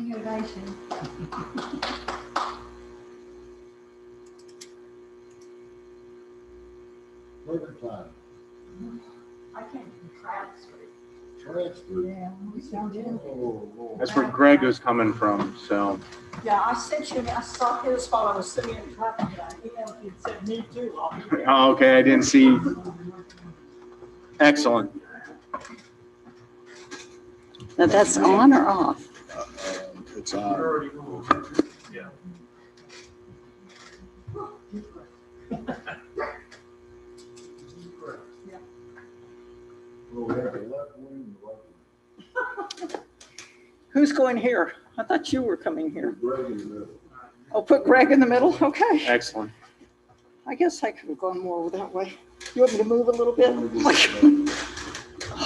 standing ovation. Living time. I came from Trout Street. Trout Street. Yeah, we started in. Oh, Lord. That's where Greg was coming from, so. Yeah, I sent you, I saw his while I was sitting in traffic, and I emailed you and said, me too. I'll be there. Oh, okay, I didn't see. Excellent. Now that's on or off? It's on. Yeah. Oh, we have a left wing, right wing. Who's going here? I thought you were coming here. Greg in the middle. Oh, put Greg in the middle? Okay. Excellent. I guess I could have gone more that way. You want me to move a little bit?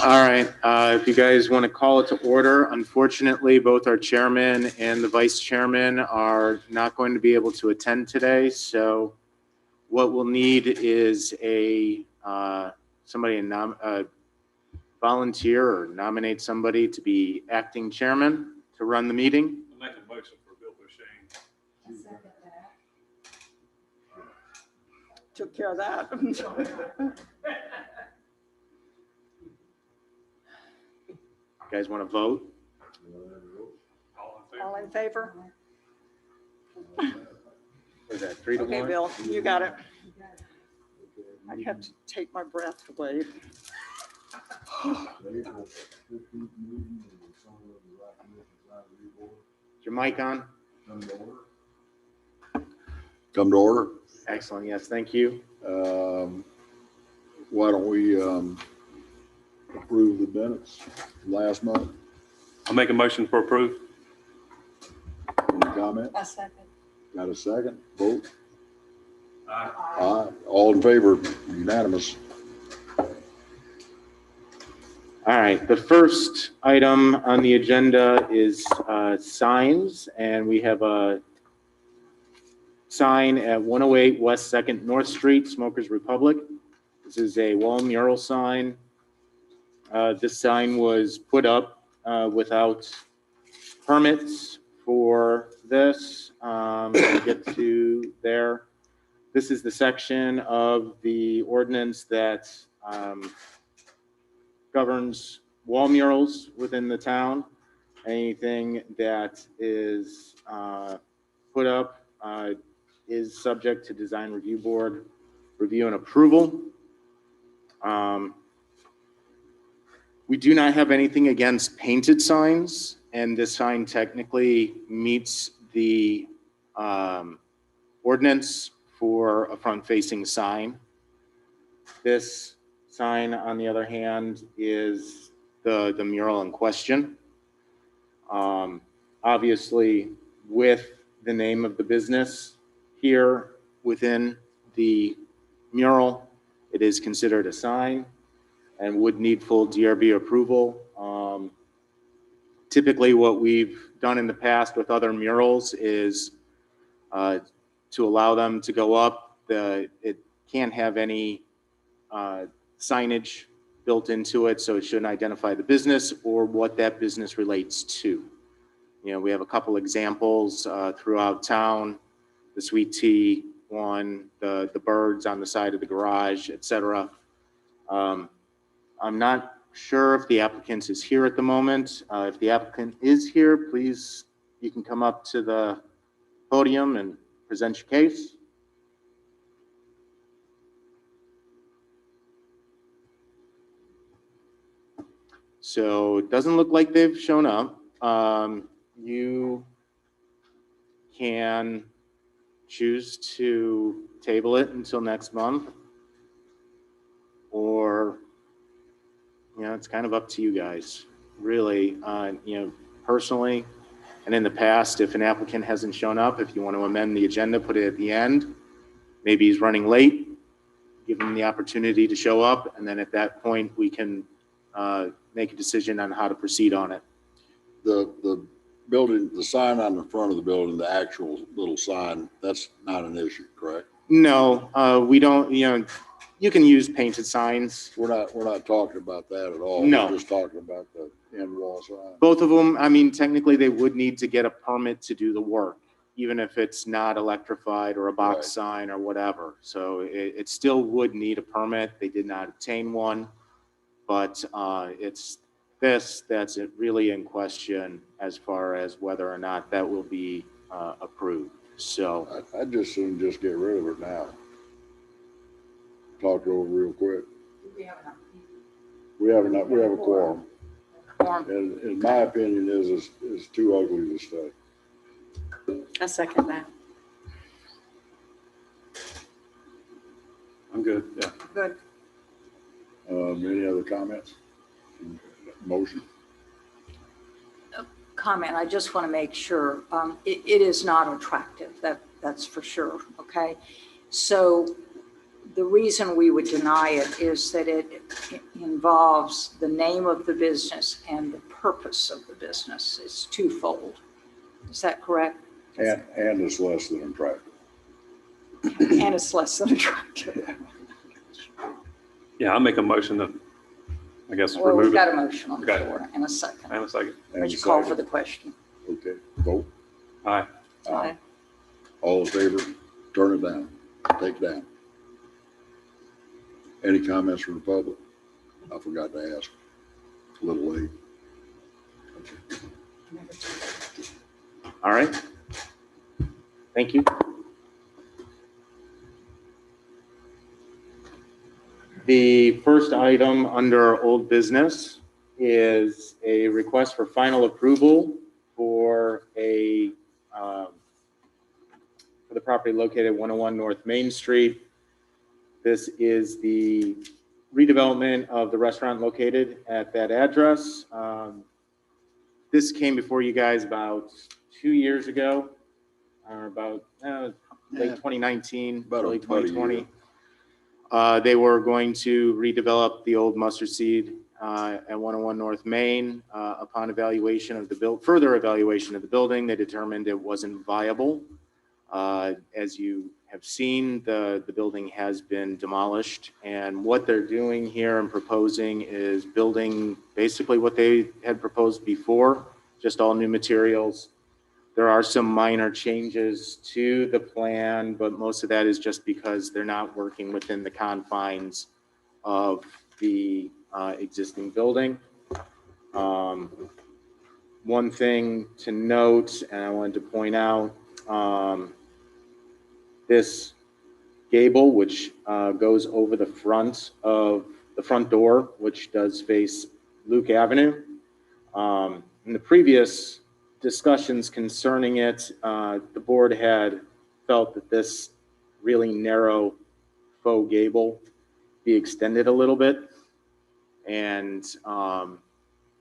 All right, if you guys want to call it to order, unfortunately, both our chairman and the vice chairman are not going to be able to attend today. So what we'll need is somebody, a volunteer or nominate somebody to be acting chairman to run the meeting. I'll make a motion for Bill Bushane. I second that. Took care of that. You guys want to vote? All in All favor? in favor? Is that 3 to 1? Okay, Bill, you got it. I have to take my breath away. April 15th meeting of the Somerville Advisory Board. Is your mic on? Come to order. Come to order. Excellent, yes, thank you. Why don't we approve the minutes last month? I'll make a motion for approve. Any comment? I second. Got a second? Vote. Aye. Aye. All in favor? Unanimous. All right, the first item on the agenda is signs, and we have a sign at 108 West 2nd North Street, Smokers Republic. This is a wall mural sign. This sign was put up without permits for this. We'll get to there. This is the section of the ordinance that governs wall murals within the town. Anything that is put up is subject to design review board review and approval. We do not have anything against painted signs, and this sign technically meets the ordinance for a front-facing sign. This sign, on the other hand, is the mural in question. Obviously, with the name of the business here within the mural, it is considered a sign and would need full DRB approval. Typically, what we've done in the past with other murals is to allow them to go up. It can't have any signage built into it, so it shouldn't identify the business or what that business relates to. You know, we have a couple examples throughout town, the sweet tea one, the birds on the side of the garage, etc. I'm not sure if the applicant is here at the moment. If the applicant is here, please, you can come up to the podium and present your case. So it doesn't look like they've shown up. You can choose to table it until next month, or, you know, it's kind of up to you guys, really. You know, personally, and in the past, if an applicant hasn't shown up, if you want to amend the agenda, put it at the end. Maybe he's running late, give him the opportunity to show up, and then at that point, we can make a decision on how to proceed on it. The building, the sign on the front of the building, the actual little sign, that's not an issue, correct? No, we don't, you know, you can use painted signs. We're not talking about that at all. No. We're just talking about the end wall that's right. Both of them, I mean, technically they would need to get a permit to do the work, even if it's not electrified or a box Right. sign or whatever. So it still would need a permit. They did not obtain one, but it's this that's really in question as far as whether or not that will be approved. So I'd just soon just get rid of it now. Talk it over real quick. We have a quorum. And in my opinion is too ugly to stay. I second that. I'm good, yeah. Good. Any other comments? Motion? Comment, I just want to make sure, it is not attractive, that's for sure, okay? So the reason we would deny it is that it involves the name of the business and the purpose of the business. It's twofold. Is that correct? And it's less than attractive. And it's less than attractive. Yeah, I'll make a motion to, I guess, Well, we've remove got it. a motion on the Okay. floor and a second. And a second. And Would you call second. for the question? Okay, vote. Aye. Aye. All in favor, turn it down, take it down. Any comments from the public? I forgot to ask. A little late. all right. Thank you. The first item under old business is a request for final approval for for the property located at 101 North Main Street. This is the redevelopment of the restaurant located at that address. This came before you guys about 2 years ago, or about late 2019, About a- early about a year. 2020. They were going to redevelop the old mustard seed at 101 North Main. Upon evaluation of further evaluation of the building, they determined it wasn't viable. As you have seen, the building has been demolished, and what they're doing here and proposing is building basically what they had proposed before, just all new materials. There are some minor changes to the plan, but most of that is just because they're not working within the confines of the existing building. One thing to note, and I wanted to point out, this gable, which goes over the front door, which does face Luke Avenue. In the previous discussions concerning it, the board had felt that this really narrow faux gable be extended a little bit, and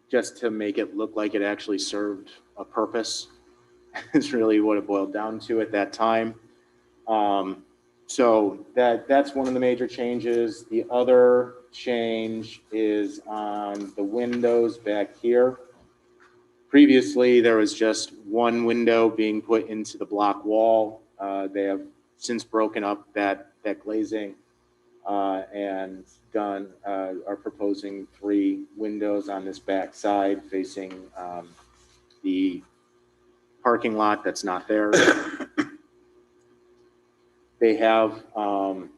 just to make it look like it actually served a purpose is really what it boiled down to at that time. So that's one of the major changes. The other change is on the windows back here. Previously, there was just one window being put into the block wall. They have since broken up that glazing and are proposing 3 windows on this back side facing the parking lot that's not there. They have kind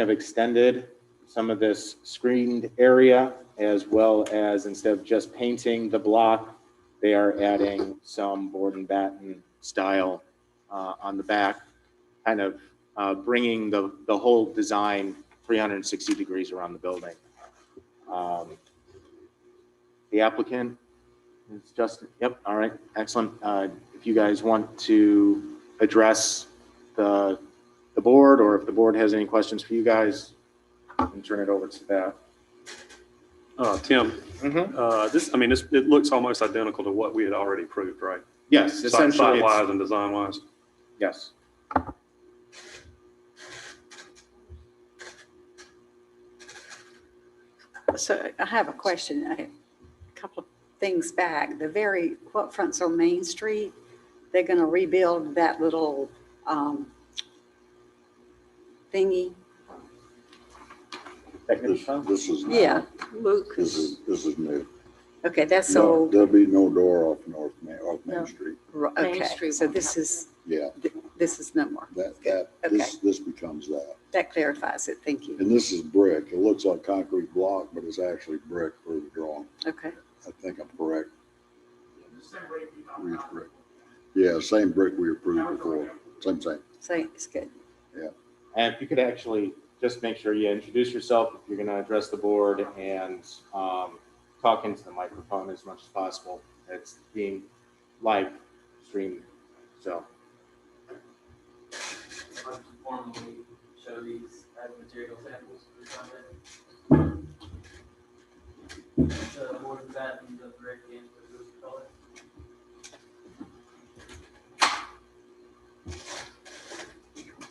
of extended some of this screened area, as well as, instead of just painting the block, they are adding some board and batten style on the back, kind of bringing the whole design 360 degrees around the building. The applicant is Justin. Yep. All right. Excellent. If you guys want to address the board, or if the board has any questions for you guys, I can turn it over to that. Tim, it looks almost identical to what we had already approved, right? Yes, essentially. Site-wise and design-wise. Yes. So I have a question. A couple of things back. What fronts on Main Street, they're going to rebuild that little thingy. This is. Yeah. Luke This is, is new. Okay, that's No, so, there'll be no door off off Main No. Street. Main okay, Street so won't this have is, Yeah, this is no more. this becomes that. That clarifies it. Thank you. And this is brick. It looks like concrete block, but it's actually brick for the drawing. Okay. I think I'm correct. Reed's brick. Yeah, same brick we approved before. Same. So it's good. And if you could actually just make sure you introduce yourself if you're going to address the board and talk into the microphone as much as possible. It's being live streamed, so. I'd like to formally show these as material samples for the Sunday. The board of that and the brick and the roof color.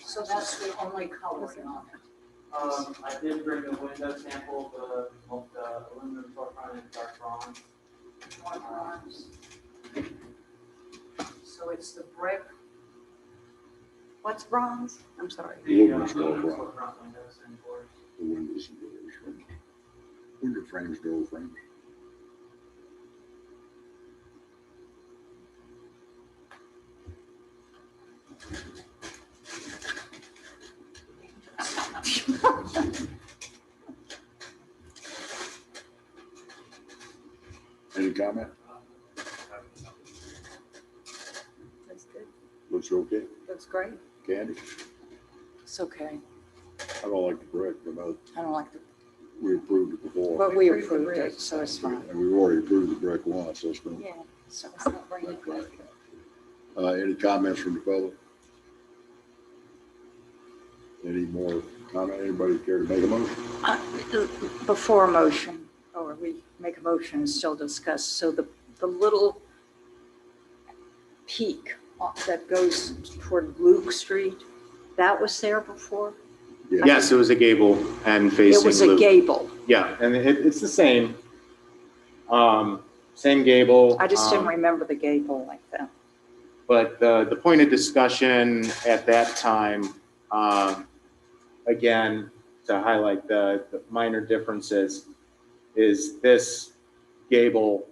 So that's the only coloring on it. I did bring a window sample of the aluminum storefront and dark bronze. One bronze. So it's the brick. What's bronze? I'm sorry. The Aluminum aluminum storefront. storefront windows and doors. The windows and doors. Window frames, door frames. Any comment? That's good. Looks okay. Looks great. Candy? It's okay. I don't like the brick, but I don't like the, we approved it before. but we approved it, so it's fine. And we've already approved the brick once, so it's no. Yeah, so it's not bringing it back. Any comments from the public? Any more comment? Anybody care to make a motion? Before a motion, or we make a motion and still discuss, so the little peak that goes toward Luke Street, that was there before? Yes, it was a gable and facing It was a Loop. gable. Yeah, and it's the same. Same gable. I just didn't remember the gable like that. But the point of discussion at that time, again, to highlight the minor differences, is this gable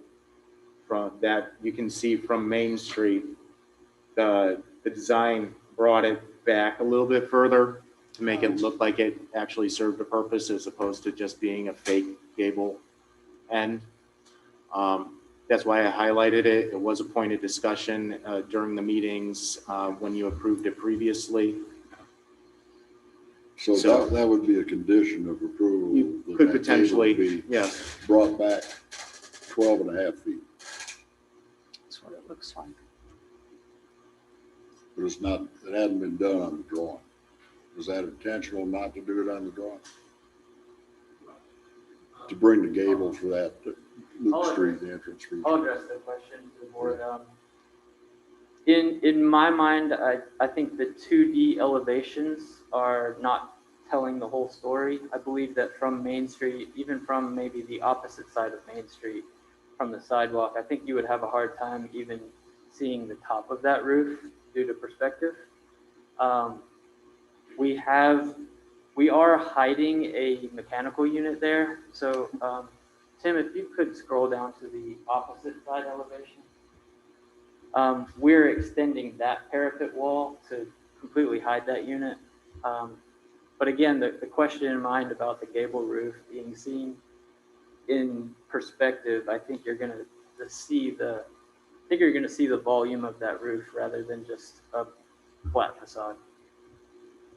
from that you can see from Main Street. The design brought it back a little bit further to make it look like it actually served a purpose as opposed to just being a fake gable end. That's why I highlighted it. It was a point of discussion during the meetings when you approved it previously. So that would be a condition of approval. You that could that potentially, gable be yes. Brought back 12.5 feet, That's what it looks like. but it's not, it hadn't been done on the drawing. Was that intentional not to do it on the drawing? To bring the gable for that Luke Street, the entrance street? I'll address the question to the board. In my mind, I think the 2D elevations are not telling the whole story. I believe that from Main Street, even from maybe the opposite side of Main Street, from the sidewalk, I think you would have a hard time even seeing the top of that roof due to perspective. We are hiding a mechanical unit there. So Tim, if you could scroll down to the opposite side elevation. We're extending that parapet wall to completely hide that unit. But again, the question in mind about the gable roof being seen in perspective, I think you're going to see the volume of that roof rather than just a flat facade.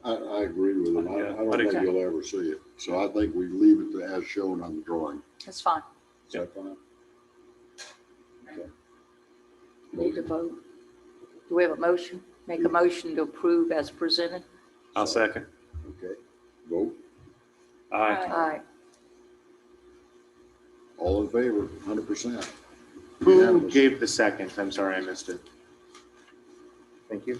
I agree with it. Yeah, I don't think okay. you'll ever see it. So I think we leave it as shown on the drawing. That's fine. Is that fine? Okay. We need to vote. Do we have a motion? Make a motion to approve as presented? I'll second. Okay, vote. Aye. Aye. All in favor, 100%. Who Unanimous. gave the second? I'm sorry, I missed it. Thank you.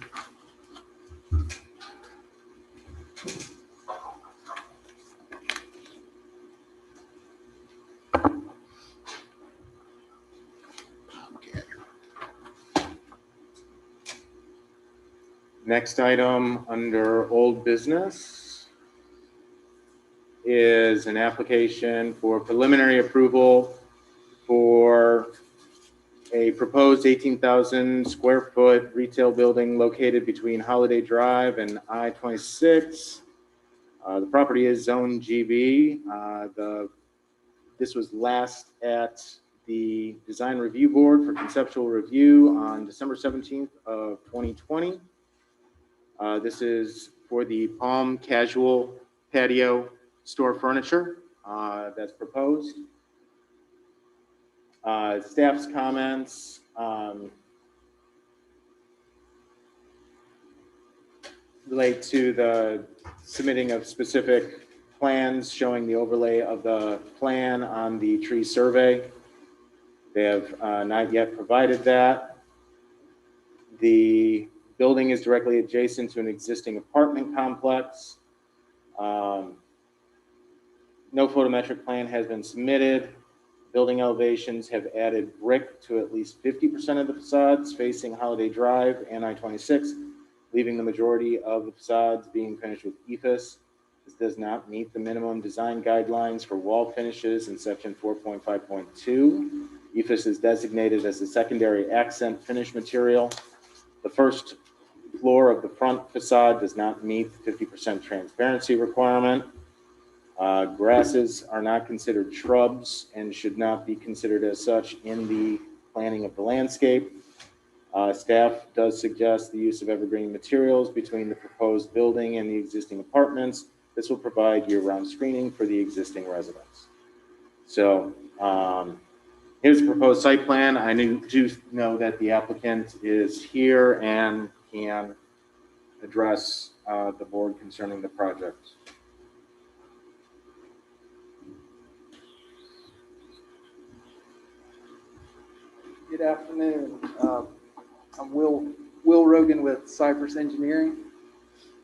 Next item under old business is an application for preliminary approval for a proposed 18,000 square foot retail building located between Holiday Drive and I-26. The property is Zone GB. This was last at the Design Review Board for conceptual review on December 17th of 2020. This is for the Palm Casual Patio Store Furniture that's proposed. Staff's comments relate to the submitting of specific plans showing the overlay of the plan on the tree survey. They have not yet provided that. The building is directly adjacent to an existing apartment complex. No photometric plan has been submitted. Building elevations have added brick to at least 50% of the facades facing Holiday Drive and I-26, leaving the majority of the facades being finished with EIFS. This does not meet the minimum design guidelines for wall finishes in section 4.5.2. EIFS is designated as a secondary accent finish material. The first floor of the front facade does not meet the 50% transparency requirement. Grasses are not considered shrubs and should not be considered as such in the planning of the landscape. Staff does suggest the use of evergreen materials between the proposed building and the existing apartments. This will provide year-round screening for the existing residents. So here's the proposed site plan. I do know that the applicant is here and can address the board concerning the project. Good afternoon. I'm Will Rogan with Cypress Engineering.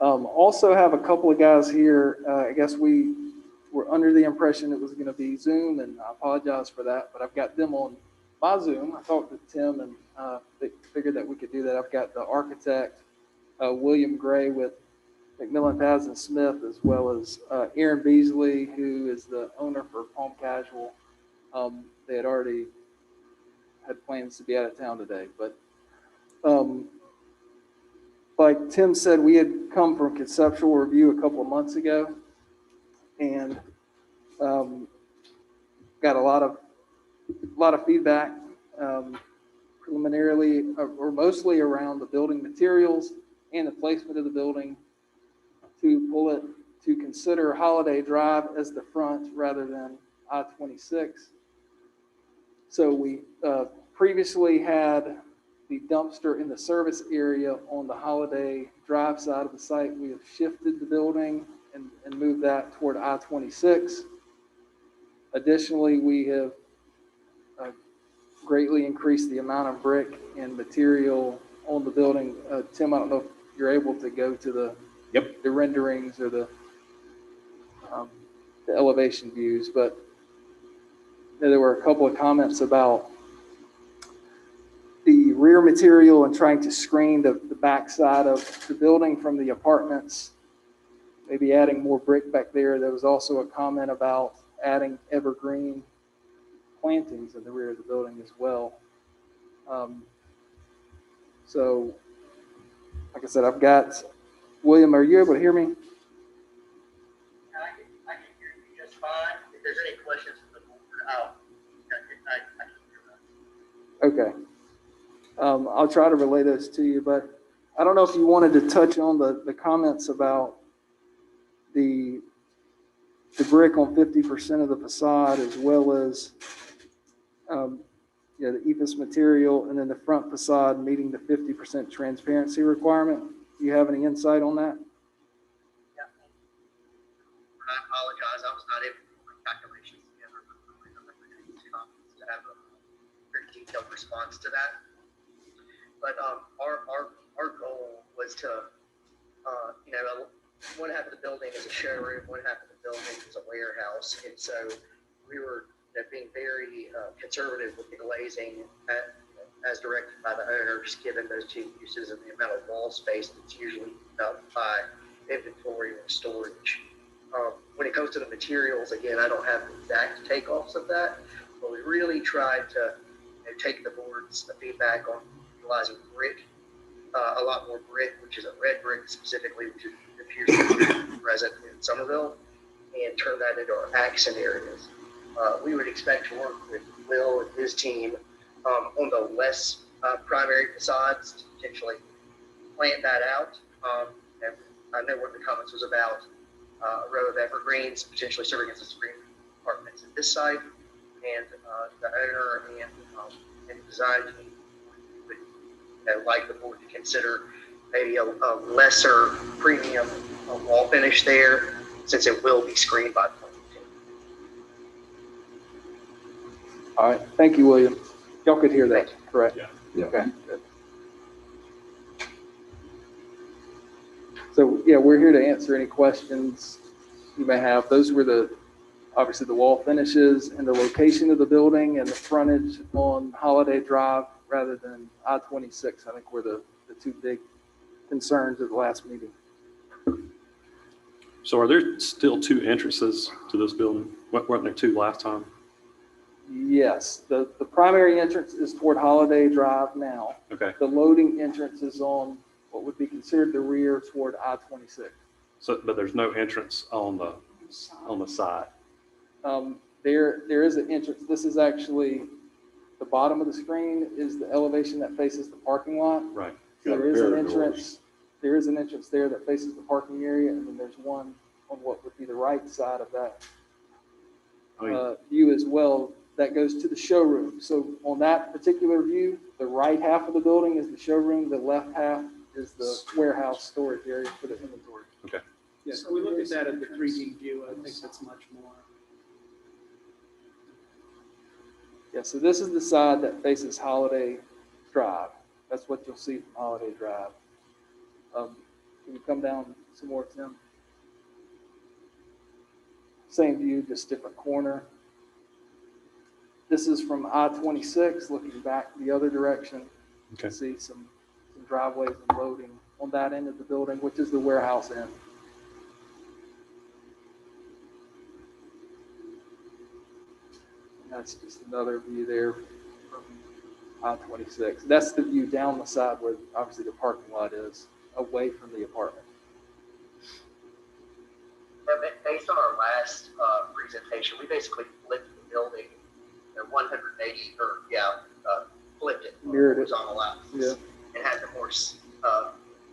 Also have a couple of guys here. I guess we were under the impression it was going to be Zoom, and I apologize for that, but I've got them on my Zoom. I talked to Tim and figured that we could do that. I've got the architect, William Gray with McMillan Paz and Smith, as well as Aaron Beasley, who is the owner for Palm Casual. They had already had plans to be out of town today, but like Tim said, we had come from conceptual review a couple of months ago, and got a lot of feedback, preliminarily or mostly around the building materials and the placement of the building, to consider Holiday Drive as the front rather than I-26. So we previously had the dumpster in the service area on the Holiday Drive side of the site. We have shifted the building and moved that toward I-26. Additionally, we have greatly increased the amount of brick and material on the building. Tim, I don't know if you're able to go to the renderings or the elevation views, but there were a couple of comments about the rear material and trying to screen the back side of the building from the apartments, maybe adding more brick back there. There was also a comment about adding evergreen plantings in the rear of the building as well. So, like I said, I've got William. Are you able to hear me? I can hear you just fine. If there's any questions from the board, I can hear that. Okay. I'll try to relay those to you, but I don't know if you wanted to touch on the comments about the brick on 50% of the facade, as well as the EIFS material, and then the front facade meeting the 50% transparency requirement. Do you have any insight on that? Yeah. I apologize. I was not able to put my calculations together to have a very detailed response to that. But our goal was to, one half of the building is a showroom, one half of the building is a warehouse, and so we were being very conservative with the glazing as directed by the owners, given those two uses and the amount of wall space that's usually about by inventory or storage. When it comes to the materials, again, I don't have exact takeoffs of that, but we really tried to take the board's feedback on utilizing brick, a lot more brick, which is a red brick specifically, which appears to be present in Somerville, and turn that into our accent areas. We would expect to work with Will and his team on the less primary facades to potentially plant that out. And I know what the comments was about, a row of evergreens potentially serving as a screen apartments at this site, and the owner and design team would like the board to consider maybe a lesser premium wall finish there, since it will be screened by the. All right, thank you, William. Y'all could hear that, correct? Yeah. Okay, good. So, yeah, we're here to answer any questions you may have. Those were obviously the wall finishes and the location of the building and the frontage on Holiday Drive rather than I-26. I think were the two big concerns of the last meeting. So are there still two entrances to this building? Weren't there two last time? Yes, the primary entrance is toward Holiday Drive now. Okay. The loading entrance is on what would be considered the rear toward I-26. So, but there's no entrance on the side. There is an entrance. This is actually the bottom of the screen is the elevation that faces the parking lot. Right. So there is an entrance. There is an entrance there that faces the parking area, and then there's one on what would be the right side of that view as well. That goes to the showroom. So on that particular view, the right half of the building is the showroom. The left half is the warehouse storage area for the inventory. Okay. Yeah, so we look at that at the 3D view. I think that's much more. Yeah, so this is the side that faces Holiday Drive. That's what you'll see from Holiday Drive. Can you come down some more, Tim? Same view, just different corner. This is from I-26, looking back the other direction. You can see some driveways and loading on that end of the building, which is the warehouse end. And that's just another view there from I-26. That's the view down the side where obviously the parking lot is, away from the apartment. Based on our last presentation, we basically flipped the building 180, flipped it. Mirrored it. Was on the left. Yeah. And had the more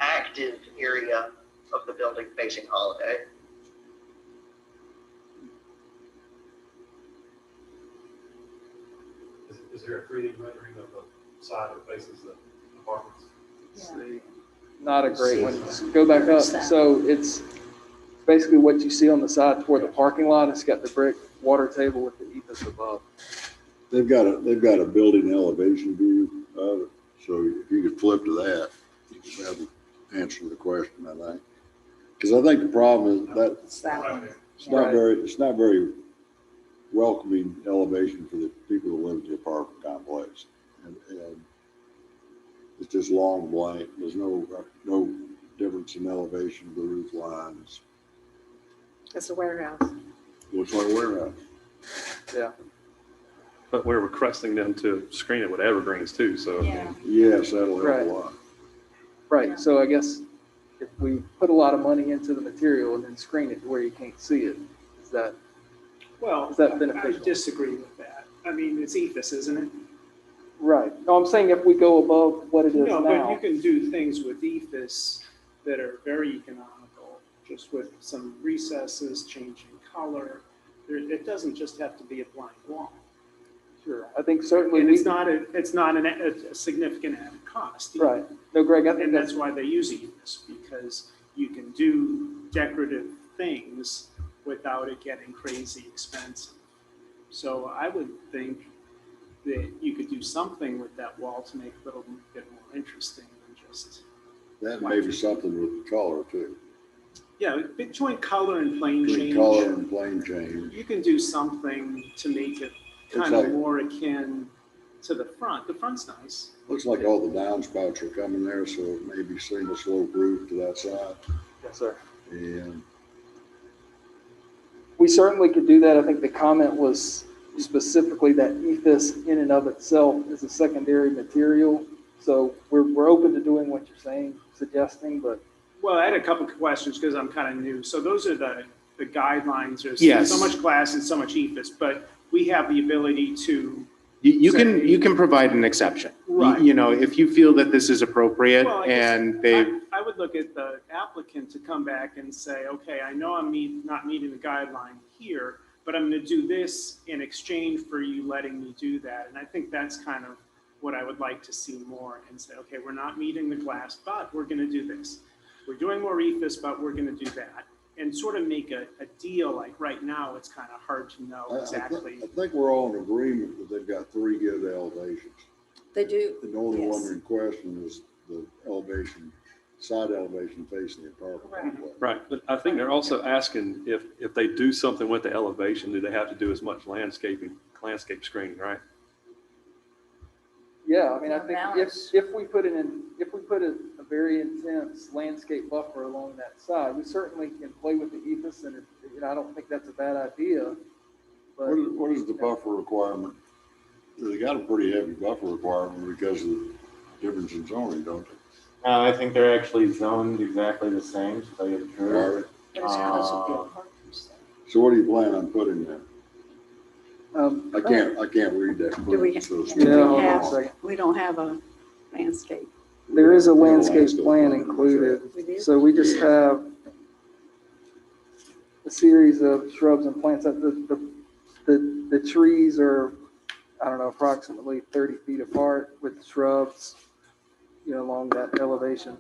active area of the building facing Holiday. Is there a 3D rendering of the side that faces the apartments? See, not a great one. Go back up. So it's basically what you see on the side toward the parking lot. It's got the brick water table with the ethos above. They've got a building elevation view of it. So if you could flip to that, you could have the answer to the question, I think. Because I think the problem is that it's not very welcoming elevation for the people who live in the apartment complex. And it's just long blank. There's no difference in elevation of the roof lines. It's a warehouse. Looks like a warehouse. Yeah. But we're requesting them to screen it with evergreens too, so. Yeah. Yes, that'll help Right. a lot. Right. So I guess if we put a lot of money into the material and then screen it to where you can't see it, is that I beneficial? disagree with that. I mean, it's ethos, isn't it? Right. No, I'm saying if we go above what it is No, but you now. can do things with ethos that are very economical, just with some recesses, changing color. It doesn't just have to be a blank wall. Sure. I think certainly. And it's not a significant added cost. either. Right. No, Greg, I think And that's why they use ethos, because you can do decorative things without it getting crazy expensive. So I would think that you could do something with that wall to make it a little bit more interesting than just. That may be something with the color too. Yeah, between color and plane Between change. color and plane change. You can do something to make it kind Looks of like- more akin to the front. The front's nice. Looks like all the downspouts are coming there, so it may be single slope roof to that side. Yes, sir. And We certainly could do that. I think the comment was specifically that ethos in and of itself is a secondary material. So we're open to doing what you're saying, suggesting, but Well, I had a couple of questions because I'm kind of new. So those are the guidelines. There's Yes. so much glass and so much ethos, but we have the ability to. You can provide an exception. Right. You know, if you feel that this is appropriate Well, I guess and they, I would look at the applicant to come back and say, okay, I know I'm not meeting the guideline here, but I'm going to do this in exchange for you letting me do that. And I think that's kind of what I would like to see more and say, okay, we're not meeting the glass, but we're going to do this. We're doing more ethos, but we're going to do that. And sort of make a deal. Like right now, it's kind of hard to know exactly. I think we're all in agreement that they've got 3 good elevations. They do. The only Yes. one in question is the elevation, side elevation facing the apartment complex. Right, but I think they're also asking if they do something with the elevation, do they have to do as much landscape screening, right? yeah, I mean, I think Balance. if we put a very intense landscape buffer along that side, we certainly can play with the ethos, and I don't think that's a bad idea. But What is the buffer requirement? They got a pretty heavy buffer requirement because of the difference in zoning, don't they? I think they're actually zoned exactly the same, to tell you the truth. All right. But it's because of the apartments. So what do you plan on putting there? um, I can't read that. Do we, plan, so it's- do Yeah, we hold on a have, second. we don't have a landscape. there is a We have landscape plan included. We do? So we just have a series of shrubs and plants. The trees are, I don't know, approximately 30 feet apart with shrubs, along that elevation.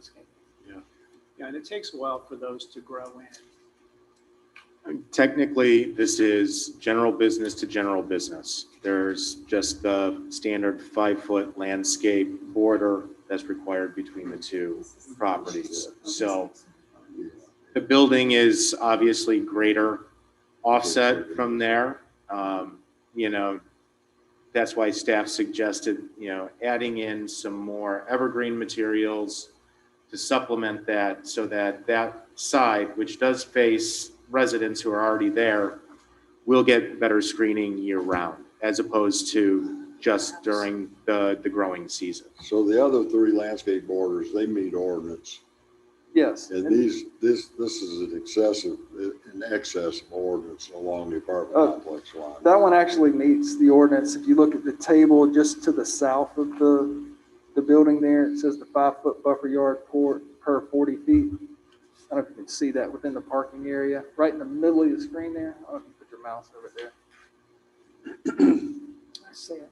Yeah, and it takes a while for those to grow in. Technically, this is general business to general business. There's just the standard 5-foot landscape border that's required between the two properties. So the building is obviously greater offset from there. That's why staff suggested, adding in some more evergreen materials to supplement that so that that side, which does face residents who are already there, will get better screening year round, as opposed to just during the growing season. So the other 3 landscape borders, they meet ordinance. Yes. And this is in excess of ordinance along the apartment complex line. That one actually meets the ordinance. If you look at the table just to the south of the building there, it says the 5-foot buffer yard per 40 feet. I don't know if you can see that within the parking area, right in the middle of the screen there. I don't know if you put your mouse over there. I see it.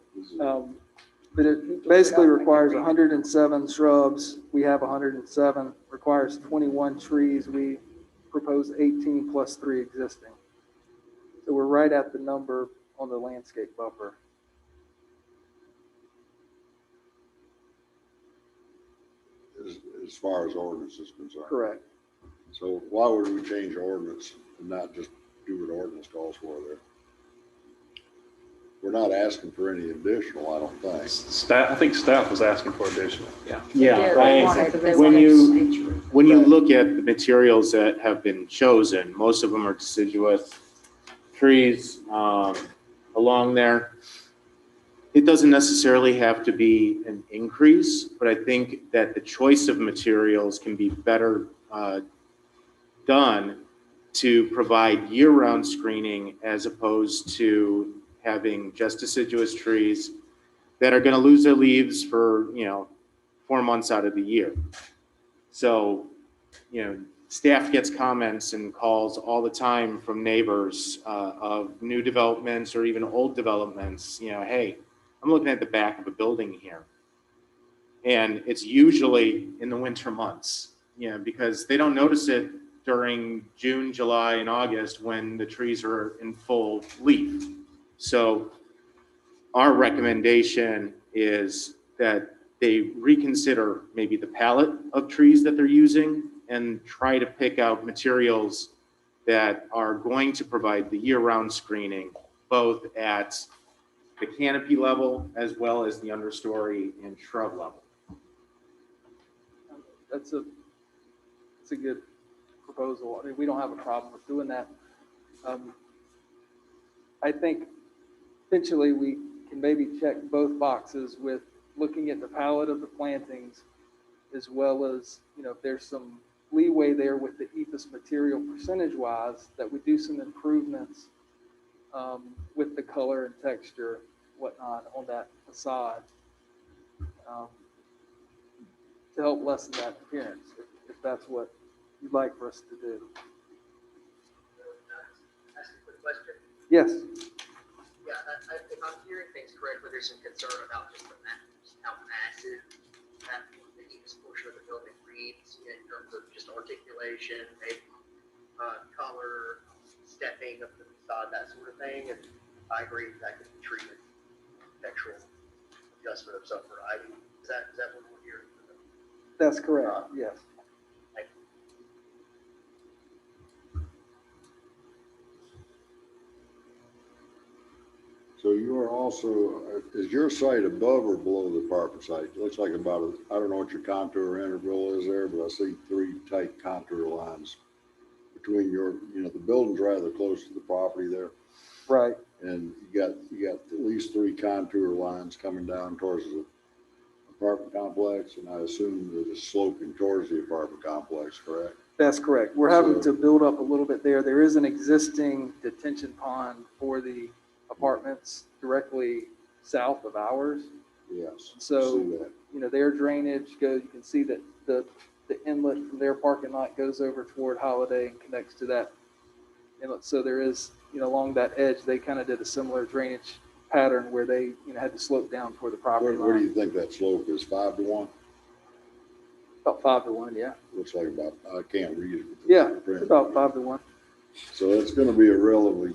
But it basically requires 107 shrubs. We have 107, requires 21 trees. We propose 18 plus 3 existing. So we're right at the number on the landscape buffer. As far as ordinance is concerned. Correct. So why would we change ordinance and not just do what ordinance calls for there? We're not asking for any additional, I don't think. I think staff was asking for additional. Yeah, They wanted when you nature. when you look at the materials that have been chosen, most of them are deciduous trees along there. It doesn't necessarily have to be an increase, but I think that the choice of materials can be better done to provide year-round screening as opposed to having just deciduous trees that are going to lose their leaves for, 4 months out of the year. So, staff gets comments and calls all the time from neighbors of new developments or even old developments, hey, I'm looking at the back of a building here. And it's usually in the winter months, because they don't notice it during June, July, and August when the trees are in full leaf. So our recommendation is that they reconsider maybe the palette of trees that they're using and try to pick out materials that are going to provide the year-round screening, both at the canopy level as well as the understory and shrub level. That's a good proposal. I mean, we don't have a problem with doing that. I think eventually we can maybe check both boxes with looking at the palette of the plantings, as well as, if there's some leeway there with the ethos material percentage-wise, that we do some improvements with the color and texture, whatnot, on that facade to help lessen that appearance, if that's what you'd like for us to do. Ask a quick question. Yes. Yeah, if I'm hearing things correctly, there's some concern about just how massive that the east portion of the building reads in terms of just articulation, maybe color, stepping of the facade, that sort of thing. And I agree that could be treated textural adjustment of some variety. Is that what we're hearing? That's correct, yes. Thank you. So you are also, is your site above or below the apartment site? It looks like about, I don't know what your contour interval is there, but I see 3 tight contour lines between your, the building's rather close to the property there. Right. And you got at least 3 contour lines coming down towards the apartment complex, and I assume that it's sloping towards the apartment complex, correct? That's correct. We're having to build up a little bit there. There is an existing detention pond for the apartments directly south of ours. Yes. So, I see that. Their drainage goes, you can see that the inlet from their parking lot goes over toward Holiday and connects to that inlet. So there is, along that edge, they kind of did a similar drainage pattern where they, had to slope down toward the property Where do line. you think that slope is? 5 to 1? About 5 to 1, yeah. Looks like about, I can't read it. Yeah, it's about 5 to 1. So it's going to be a relatively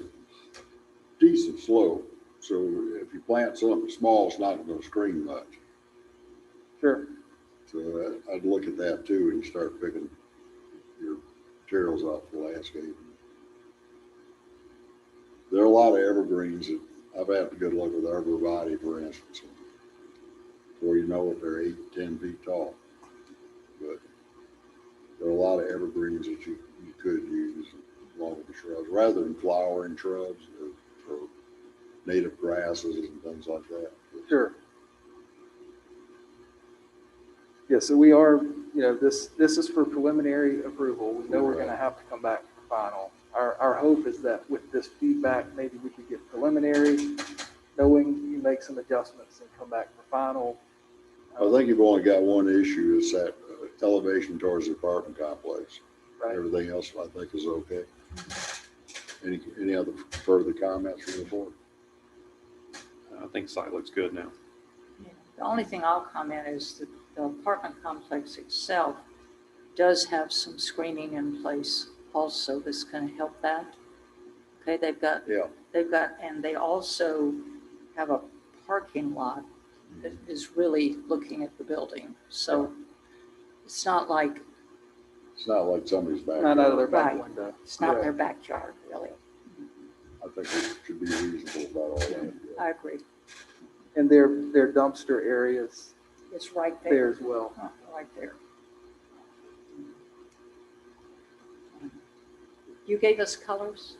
decent slope. So if you plant something small, it's not going to screen much. Sure. So I'd look at that too and start picking your materials off the landscape. There are a lot of evergreens that I've had a good look with arborvitae, for instance, where they're 8, 10 feet tall. But there are a lot of evergreens that you could use along with the shrubs, rather than flowering shrubs or native grasses and things like that. Sure. Yeah, so we are, this is for preliminary approval. We know we're going to have to come back for final. Our hope is that with this feedback, maybe we could get preliminary, knowing you make some adjustments and come back for final. I think you've only got one issue, is that elevation towards the apartment complex. Right. Everything else I think is okay. Any other further comments from the board? I think the site looks good now. The only thing I'll comment is that the apartment complex itself does have some screening in place also that's going to help that. Okay, and they also have a parking lot that is really looking at the building. So it's not like somebody's back. Not out of their back Right. window. it's not Yeah. their backyard, really. I think it should be reasonable about all that. I agree. And their dumpster areas It's right there there, as well. right there. You gave us colors?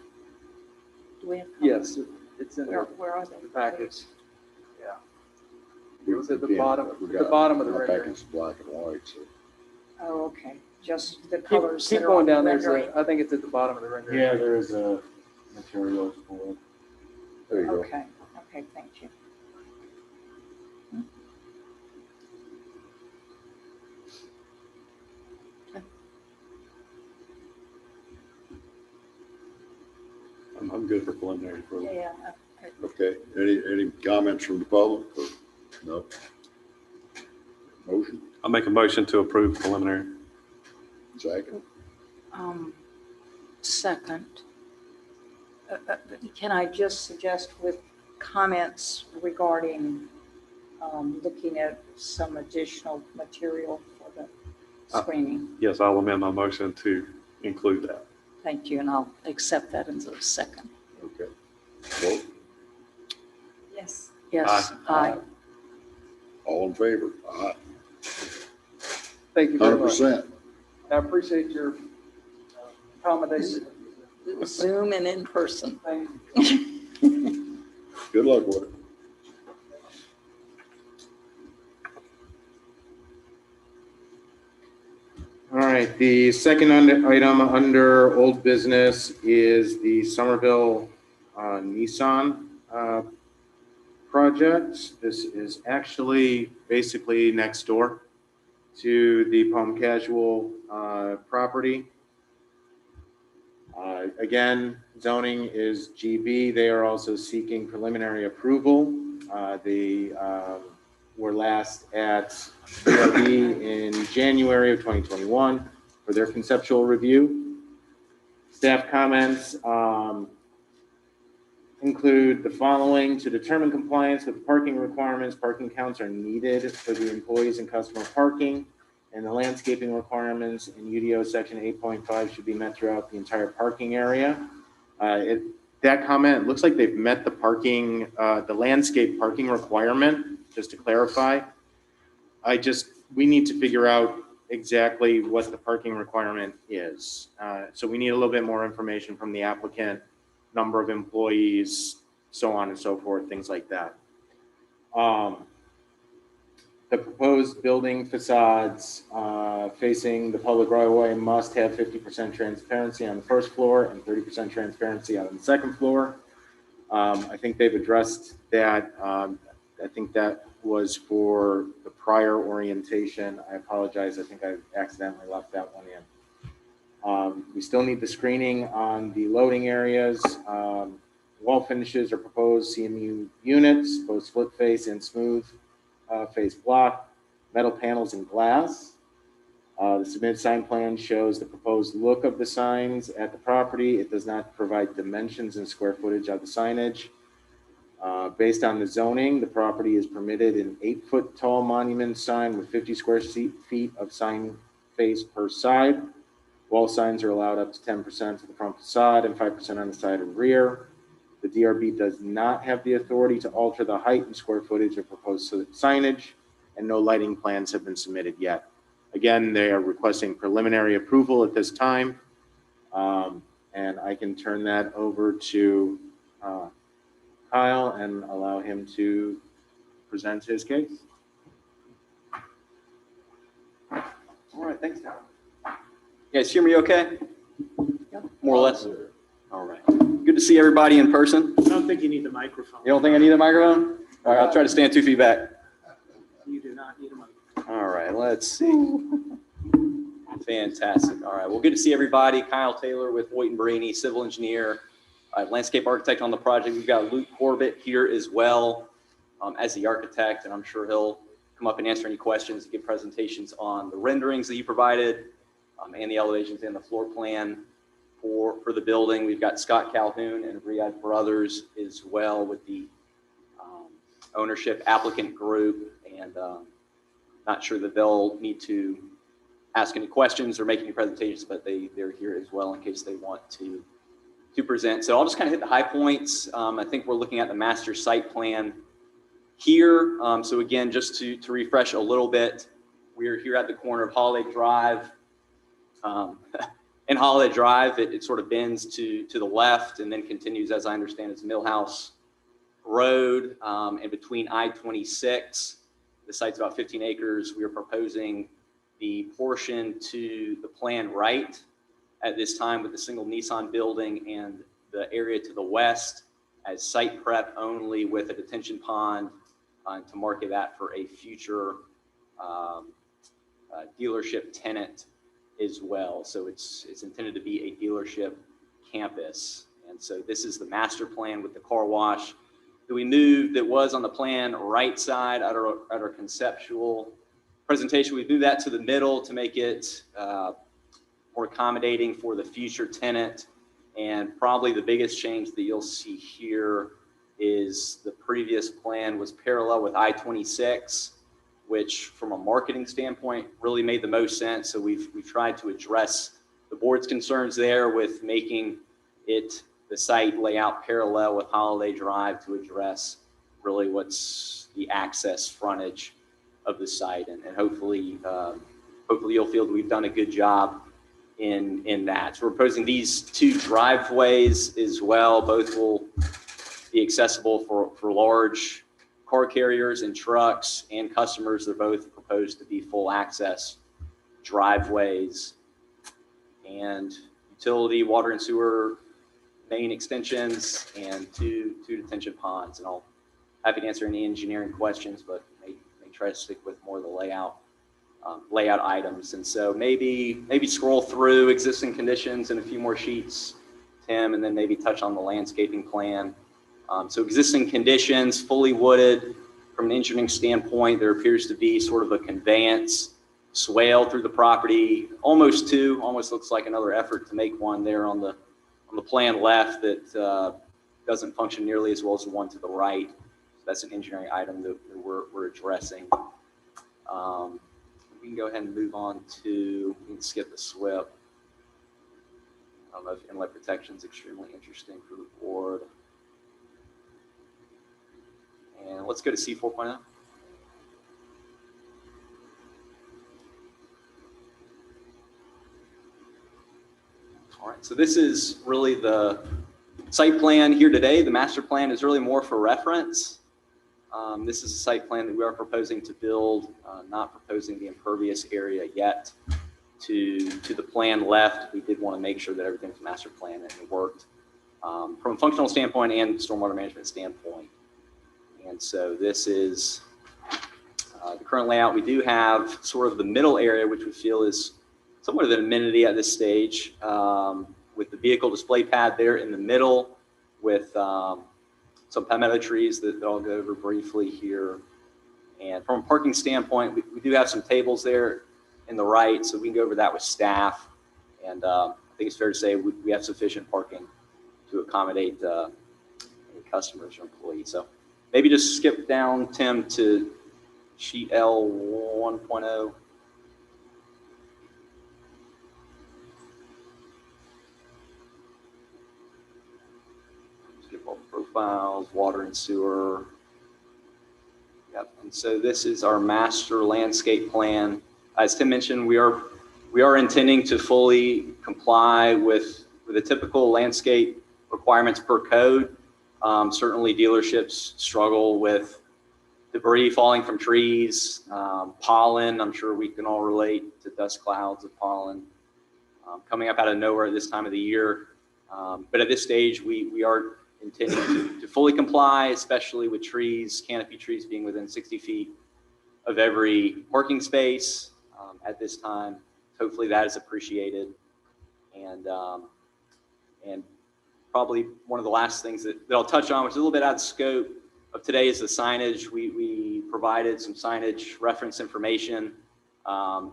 Do we have colors? Yes, it's in Where are they? the package. Yeah. It was at the We bottom, can't- we at the got- bottom of the my rendering. packet's black and white, so. Oh, okay, just the Keep colors. keep that are on going the down there. rendering. I think it's at the bottom of the rendering. Yeah, there is a materials for it. There you go. Okay, thank you. I'm good for preliminary approval. Yeah, Okay, any comments from the public? Or- No? Motion, I'll make a motion to approve preliminary. second? second. Can I just suggest with comments regarding looking at some additional material for the screening? Yes, I'll amend my motion to include that. Thank you, and I'll accept that as a second. Okay. Vote, Yes. Yes, aye. all in favor? Aye. Thank you very much. 100%. I appreciate your accommodation. Zoom and in person. Thank you. Good luck with it. All right, the second item under old business is the Somerville Nissan project. This is actually basically next door to the Palm Casual property. Again, zoning is GB. They are also seeking preliminary approval. They were last at DRB in January of 2021 for their conceptual review. Staff comments include the following: to determine compliance with parking requirements, parking counts are needed for the employees and customer parking, and the landscaping requirements in UDO section 8.5 should be met throughout the entire parking area. That comment, looks like they've met the parking, the landscape parking requirement, just to clarify. We need to figure out exactly what the parking requirement is. So we need a little bit more information from the applicant, number of employees, so on and so forth, things like that. The proposed building facades facing the public right of way must have 50% transparency on the first floor and 30% transparency on the second floor. I think they've addressed that. I think that was for the prior orientation. I apologize. I think I accidentally left that one in. We still need the screening on the loading areas. Wall finishes are proposed CMU units, both split face and smooth face block, metal panels and glass. The submitted sign plan shows the proposed look of the signs at the property. It does not provide dimensions and square footage of the signage. Based on the zoning, the property is permitted an 8-foot tall monument sign with 50 square feet of sign face per side. Wall signs are allowed up to 10% of the front facade and 5% on the side and rear. The DRB does not have the authority to alter the height and square footage of proposed signage, and no lighting plans have been submitted yet. Again, they are requesting preliminary approval at this time, and I can turn that over to Kyle and allow him to present his case. All right, thanks, Kyle. You guys hear me okay? More or less? All right. Good to see everybody in person. I don't think you need the microphone. You don't think I need a microphone? All right, I'll try to stand 2 feet back. You do not need a microphone. All right, let's see. Fantastic. All right, well, good to see everybody. Kyle Taylor with Voight & Barini, civil engineer, landscape architect on the project. We've got Luke Corbett here as well as the architect, and I'm sure he'll come up and answer any questions and give presentations on the renderings that you provided and the elevations and the floor plan for the building. We've got Scott Calhoun and Riyadh Brothers as well with the ownership applicant group, and not sure that they'll need to ask any questions or make any presentations, but they're here as well in case they want to present. So I'll just kind of hit the high points. I think we're looking at the master site plan here. So again, just to refresh a little bit, we're here at the corner of Holiday Drive. In Holiday Drive, it sort of bends to the left and then continues, as I understand, it's Millhouse Road. And between I-26, the site's about 15 acres. We are proposing the portion to the plan right at this time with the single Nissan building, and the area to the west as site prep only with a detention pond to market that for a future dealership tenant as well. So it's intended to be a dealership campus. And so this is the master plan with the car wash that we moved, that was on the plan right side at our conceptual presentation. We moved that to the middle to make it more accommodating for the future tenant. And probably the biggest change that you'll see here is the previous plan was parallel with I-26, which from a marketing standpoint really made the most sense. So we've tried to address the board's concerns there with making it the site layout parallel with Holiday Drive to address really what's the access frontage of the site. And hopefully you'll feel that we've done a good job in that. So we're proposing these 2 driveways as well. Both will be accessible for large car carriers and trucks and customers. They're both proposed to be full access driveways, and utility, water and sewer main extensions, and two detention ponds. And I'll happy to answer any engineering questions, but may try to stick with more of the layout items. And so maybe scroll through existing conditions in a few more sheets, Tim, and then maybe touch on the landscaping plan. So existing conditions, fully wooded. From an engineering standpoint, there appears to be sort of a conveyance swale through the property, almost looks like another effort to make one there on the plan left that doesn't function nearly as well as the one to the right. So that's an engineering item that we're addressing. We can go ahead and move on to, we can skip the SWIP. I don't know if inlet protection is extremely interesting for the board. And let's go to C4.0. All right, so this is really the site plan here today. The master plan is really more for reference. This is a site plan that we are proposing to build, not proposing the impervious area yet. To the plan left, we did want to make sure that everything's master plan and it worked from a functional standpoint and stormwater management standpoint. And so this is the current layout. We do have sort of the middle area, which we feel is somewhat of an amenity at this stage, with the vehicle display pad there in the middle, with some palmetto trees that I'll go over briefly here. And from a parking standpoint, we do have some tables there in the right, so we can go over that with staff. And I think it's fair to say we have sufficient parking to accommodate any customers or employees. So maybe just skip down, Tim, to sheet L 1.0. Skip all the profiles, water and sewer. Yep. And so this is our master landscape plan. As Tim mentioned, we are intending to fully comply with the typical landscape requirements per code. Certainly dealerships struggle with debris falling from trees, pollen. I'm sure we can all relate to dust clouds of pollen coming up out of nowhere at this time of the year. But at this stage, we are intending to fully comply, especially with trees, canopy trees being within 60 feet of every parking space at this time. Hopefully that is appreciated. And probably one of the last things that I'll touch on, which is a little bit out of scope of today, is the signage. We provided some signage reference information.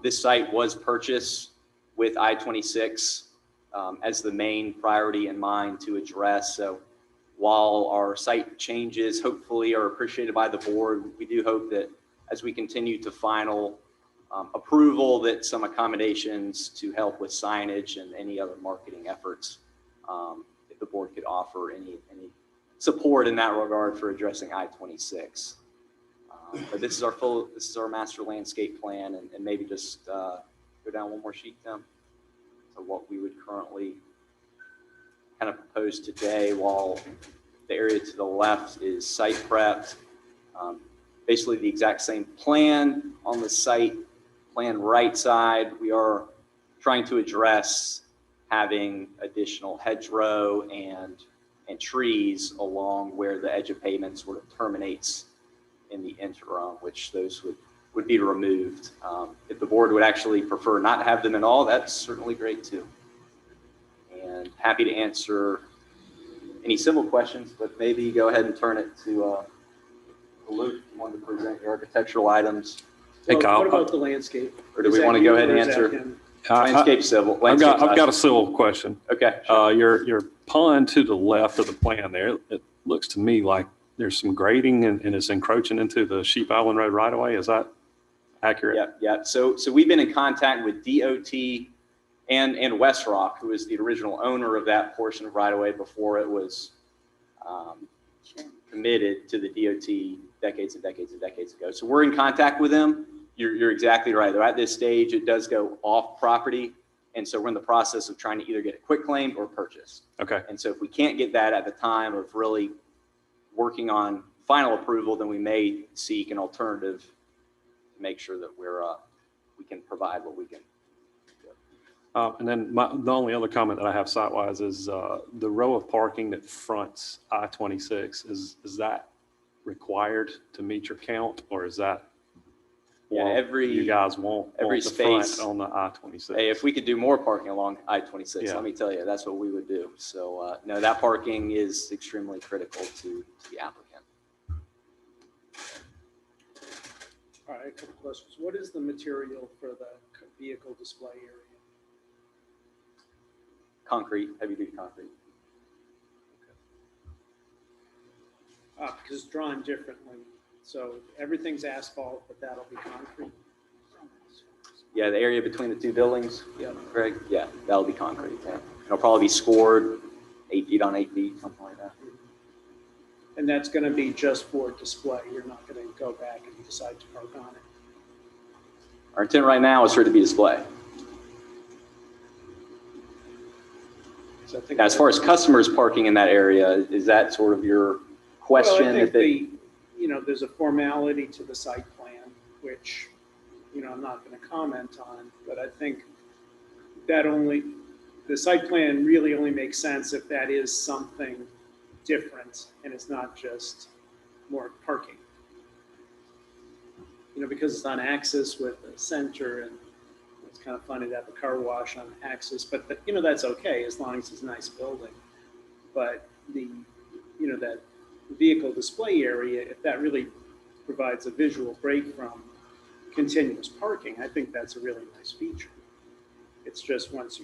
This site was purchased with I-26 as the main priority in mind to address. So while our site changes hopefully are appreciated by the board, we do hope that as we continue to final approval, that some accommodations to help with signage and any other marketing efforts, if the board could offer any support in that regard for addressing I-26. But this is our master landscape plan, and maybe just go down one more sheet, Tim. So what we would currently kind of propose today, while the area to the left is site prepped, basically the exact same plan on the site plan right side. We are trying to address having additional hedgerow and trees along where the edge of pavement sort of terminates in the interim, which those would be removed. If the board would actually prefer not to have them at all, that's certainly great too. And happy to answer any civil questions, but maybe go ahead and turn it to Luke. You wanted to present your architectural items. Hey, Kyle. What about the landscape? Or do we want to go ahead and answer? Landscape civil. I've got a civil question. Okay. Sure. Your pond to the left of the plan there, it looks to me like there's some grading and it's encroaching into the Sheep Island Road right away. Is that accurate? Yeah. So we've been in contact with DOT and West Rock, who is the original owner of that portion of right away before it was committed to the DOT decades and decades and decades ago. So we're in contact with them. You're exactly right. Though at this stage, it does go off property. And so we're in the process of trying to either get it quit claimed or purchased. Okay. And so if we can't get that at the time of really working on final approval, then we may seek an alternative to make sure that we can provide what we can. And then the only other comment that I have site-wise is the row of parking that fronts I-26, is that required to meet your count, or is that Yeah, you guys want every the front space on the I-26? Hey, if we could do more parking along I-26, Yeah. let me tell you, that's what we would do. So, no, that parking is extremely critical to the applicant. All right, a couple questions. What is the material for the vehicle display area? Concrete, heavy-duty concrete. Because it's drawn differently. So everything's asphalt, but that'll be concrete. Yeah, the area between the two buildings, Yeah. Greg, yeah, that'll be concrete. Yeah. It'll probably be scored 8 feet on 8 feet, something like that. And that's going to be just for display. You're not going to go back and decide to park on it. Our intent right now is for it to be display. So I think Now, as far as customers parking in that area, is that sort of your question? Well, I If think there's a formality to the site plan, which, I'm not going to comment on, but I think the site plan really only makes sense if that is something different and it's not just more parking. Because it's on axis with the center, and it's kind of funny to have a car wash on axis, but that's okay as long as it's a nice building. But that vehicle display area, if that really provides a visual break from continuous parking, I think that's a really nice feature. It's just once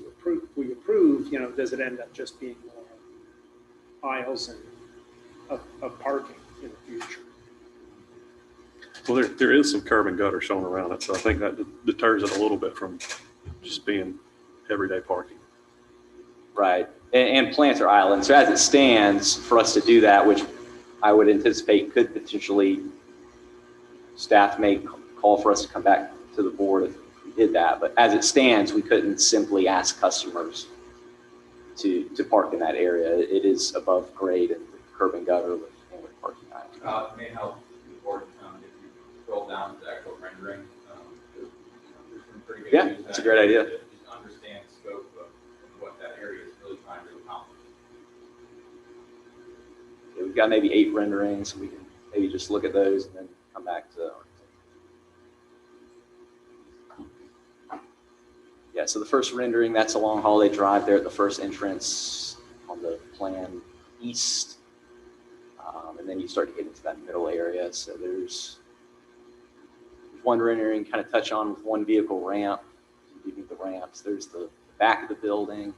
we approve, does it end up just being more aisles and of parking in the future? Well, there is some curb and gutter shown around it, so I think that deters it a little bit from just being everyday parking. Right, and planter islands. So as it stands, for us to do that, which I would anticipate could potentially, staff may call for us to come back to the board if we did that. But as it stands, we couldn't simply ask customers to park in that area. It is above grade and curb and gutter with parking islands. It may help the board if you scroll down to the actual rendering. There's some pretty good Yeah, views it's a that great idea. Just understand the scope of what that area is really trying to accomplish. Yeah, we've got maybe 8 renderings. We can maybe just look at those and then come back to. Yeah, so the first rendering, that's along Holiday Drive there at the first entrance on the plan east. And then you start to get into that middle area. So there's one rendering kind of touch on with one vehicle ramp. You need the ramps. There's the back of the building.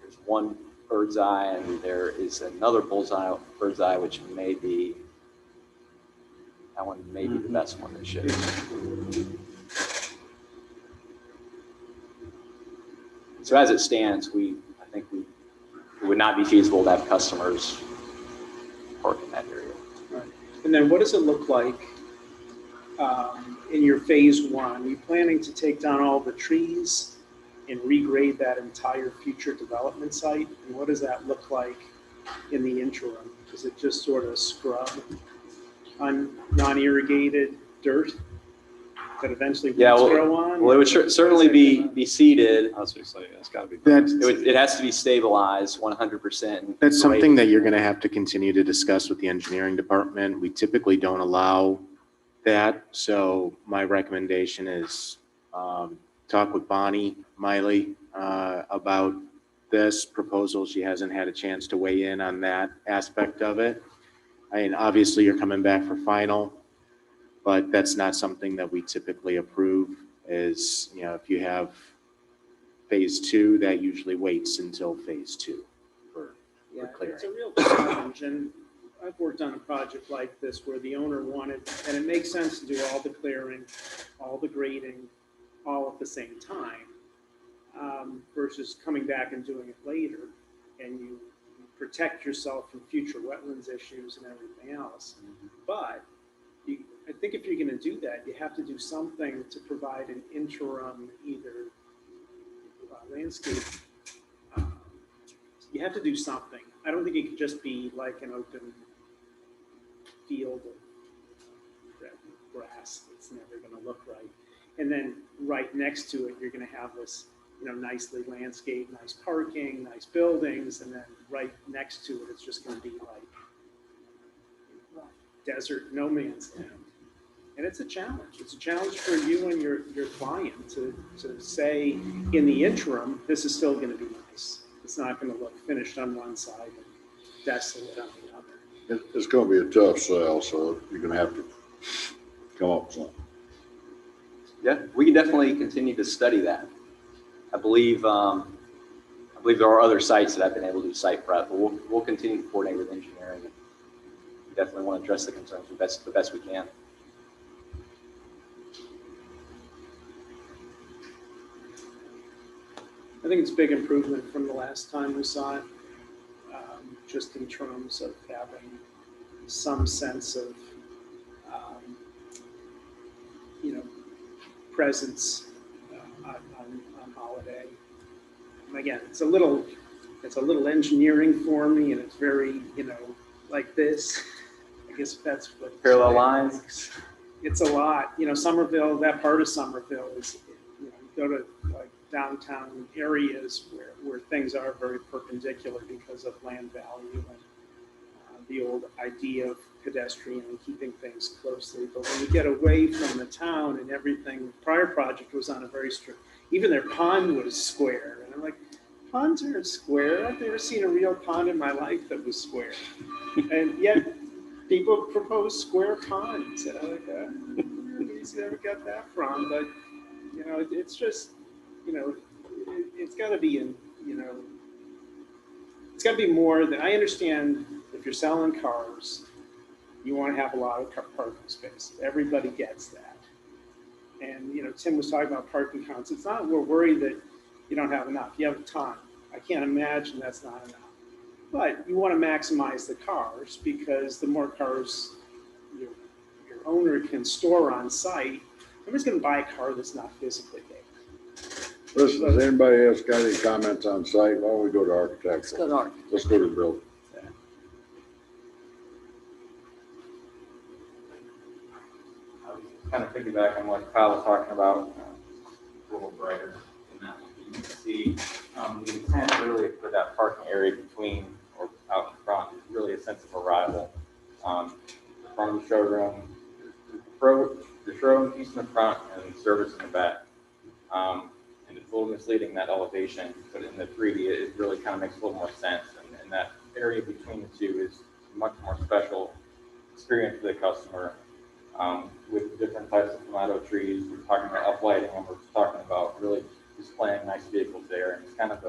There's one bird's eye, and there is another bird's eye, which may be, that one may be the best one that shows. So as it stands, I think it would not be feasible to have customers park in that area. Right. And then what does it look like in your phase 1? Are you planning to take down all the trees and regrade that entire future development site? And what does that look like in the interim? Is it just sort of scrub on non-irrigated dirt that eventually weeds grow on? Well, it would certainly be seeded. I was going to say, it's got to be. It has to be stabilized 100%. That's something that you're going to have to continue to discuss with the engineering department. We typically don't allow that. So my recommendation is talk with Bonnie Miley about this proposal. She hasn't had a chance to weigh in on that aspect of it. I mean, obviously you're coming back for final, but that's not something that we typically approve. Is, if you have phase 2, that usually waits until phase 2 for clearing. It's a real challenge, and I've worked on a project like this where the owner wanted, and it makes sense to do all the clearing, all the grading, all at the same time, versus coming back and doing it later, and you protect yourself from future wetlands issues and everything else. But I think if you're going to do that, you have to do something to provide an interim, either landscape. You have to do something I don't think it could just be like an open field of grass that's never going to look right. And then right next to it, you're going to have this, nicely landscaped, nice parking, nice buildings, and then right next to it, it's just going to be like desert, no man's land. And it's a challenge. It's a challenge for you and your client to say, in the interim, this is still going to be nice. It's not going to look finished on one side and desolate on the other. It's going to be a tough sell, so you're going to have to come up with something. Yeah, we can definitely continue to study that. I believe there are other sites that I've been able to do site prep, but we'll continue to coordinate with engineering. We definitely want to address the concerns the best we can. I think it's a big improvement from the last time we saw it, just in terms of having some sense of, presence on holiday. And again, it's a little engineering for me, and it's very, like this. I guess that's what Parallel lines. It's a lot. Somerville, that part of Somerville is, you go to like downtown areas where things are very perpendicular because of land value and the old idea of pedestrian and keeping things closely. But when you get away from the town and everything, the prior project was on a very strict, even their pond was square. And I'm like, ponds aren't square. I've never seen a real pond in my life that was square. And yet people propose square ponds. And I'm like, where's ever got that from? But, it's just, it's got to be it's got to be more than, I understand if you're selling cars, you want to have a lot of parking space. Everybody gets that. And, Tim was talking about parking counts. It's not, we're worried that you don't have enough. You have a ton. I can't imagine that's not enough. But you want to maximize the cars, because the more cars your owner can store on site, nobody's going to buy a car that's not physically there. Listen, does anybody else got any comments on site? Why don't we go to architecture? Let's go to architecture. Let's go to the building. I was kind of piggyback on what Kyle was talking about, a little brighter in that. You can see the intent really for that parking area between or out in front is really a sense of arrival. The front of the showroom, the showroom piece in the front and service in the back. And it's a little misleading, that elevation, but in the 3D, it really kind of makes a little more sense. And that area between the two is a much more special experience for the customer. With different types of tomato trees, we're talking about uplighting, and we're talking about really displaying nice vehicles there. And it's kind of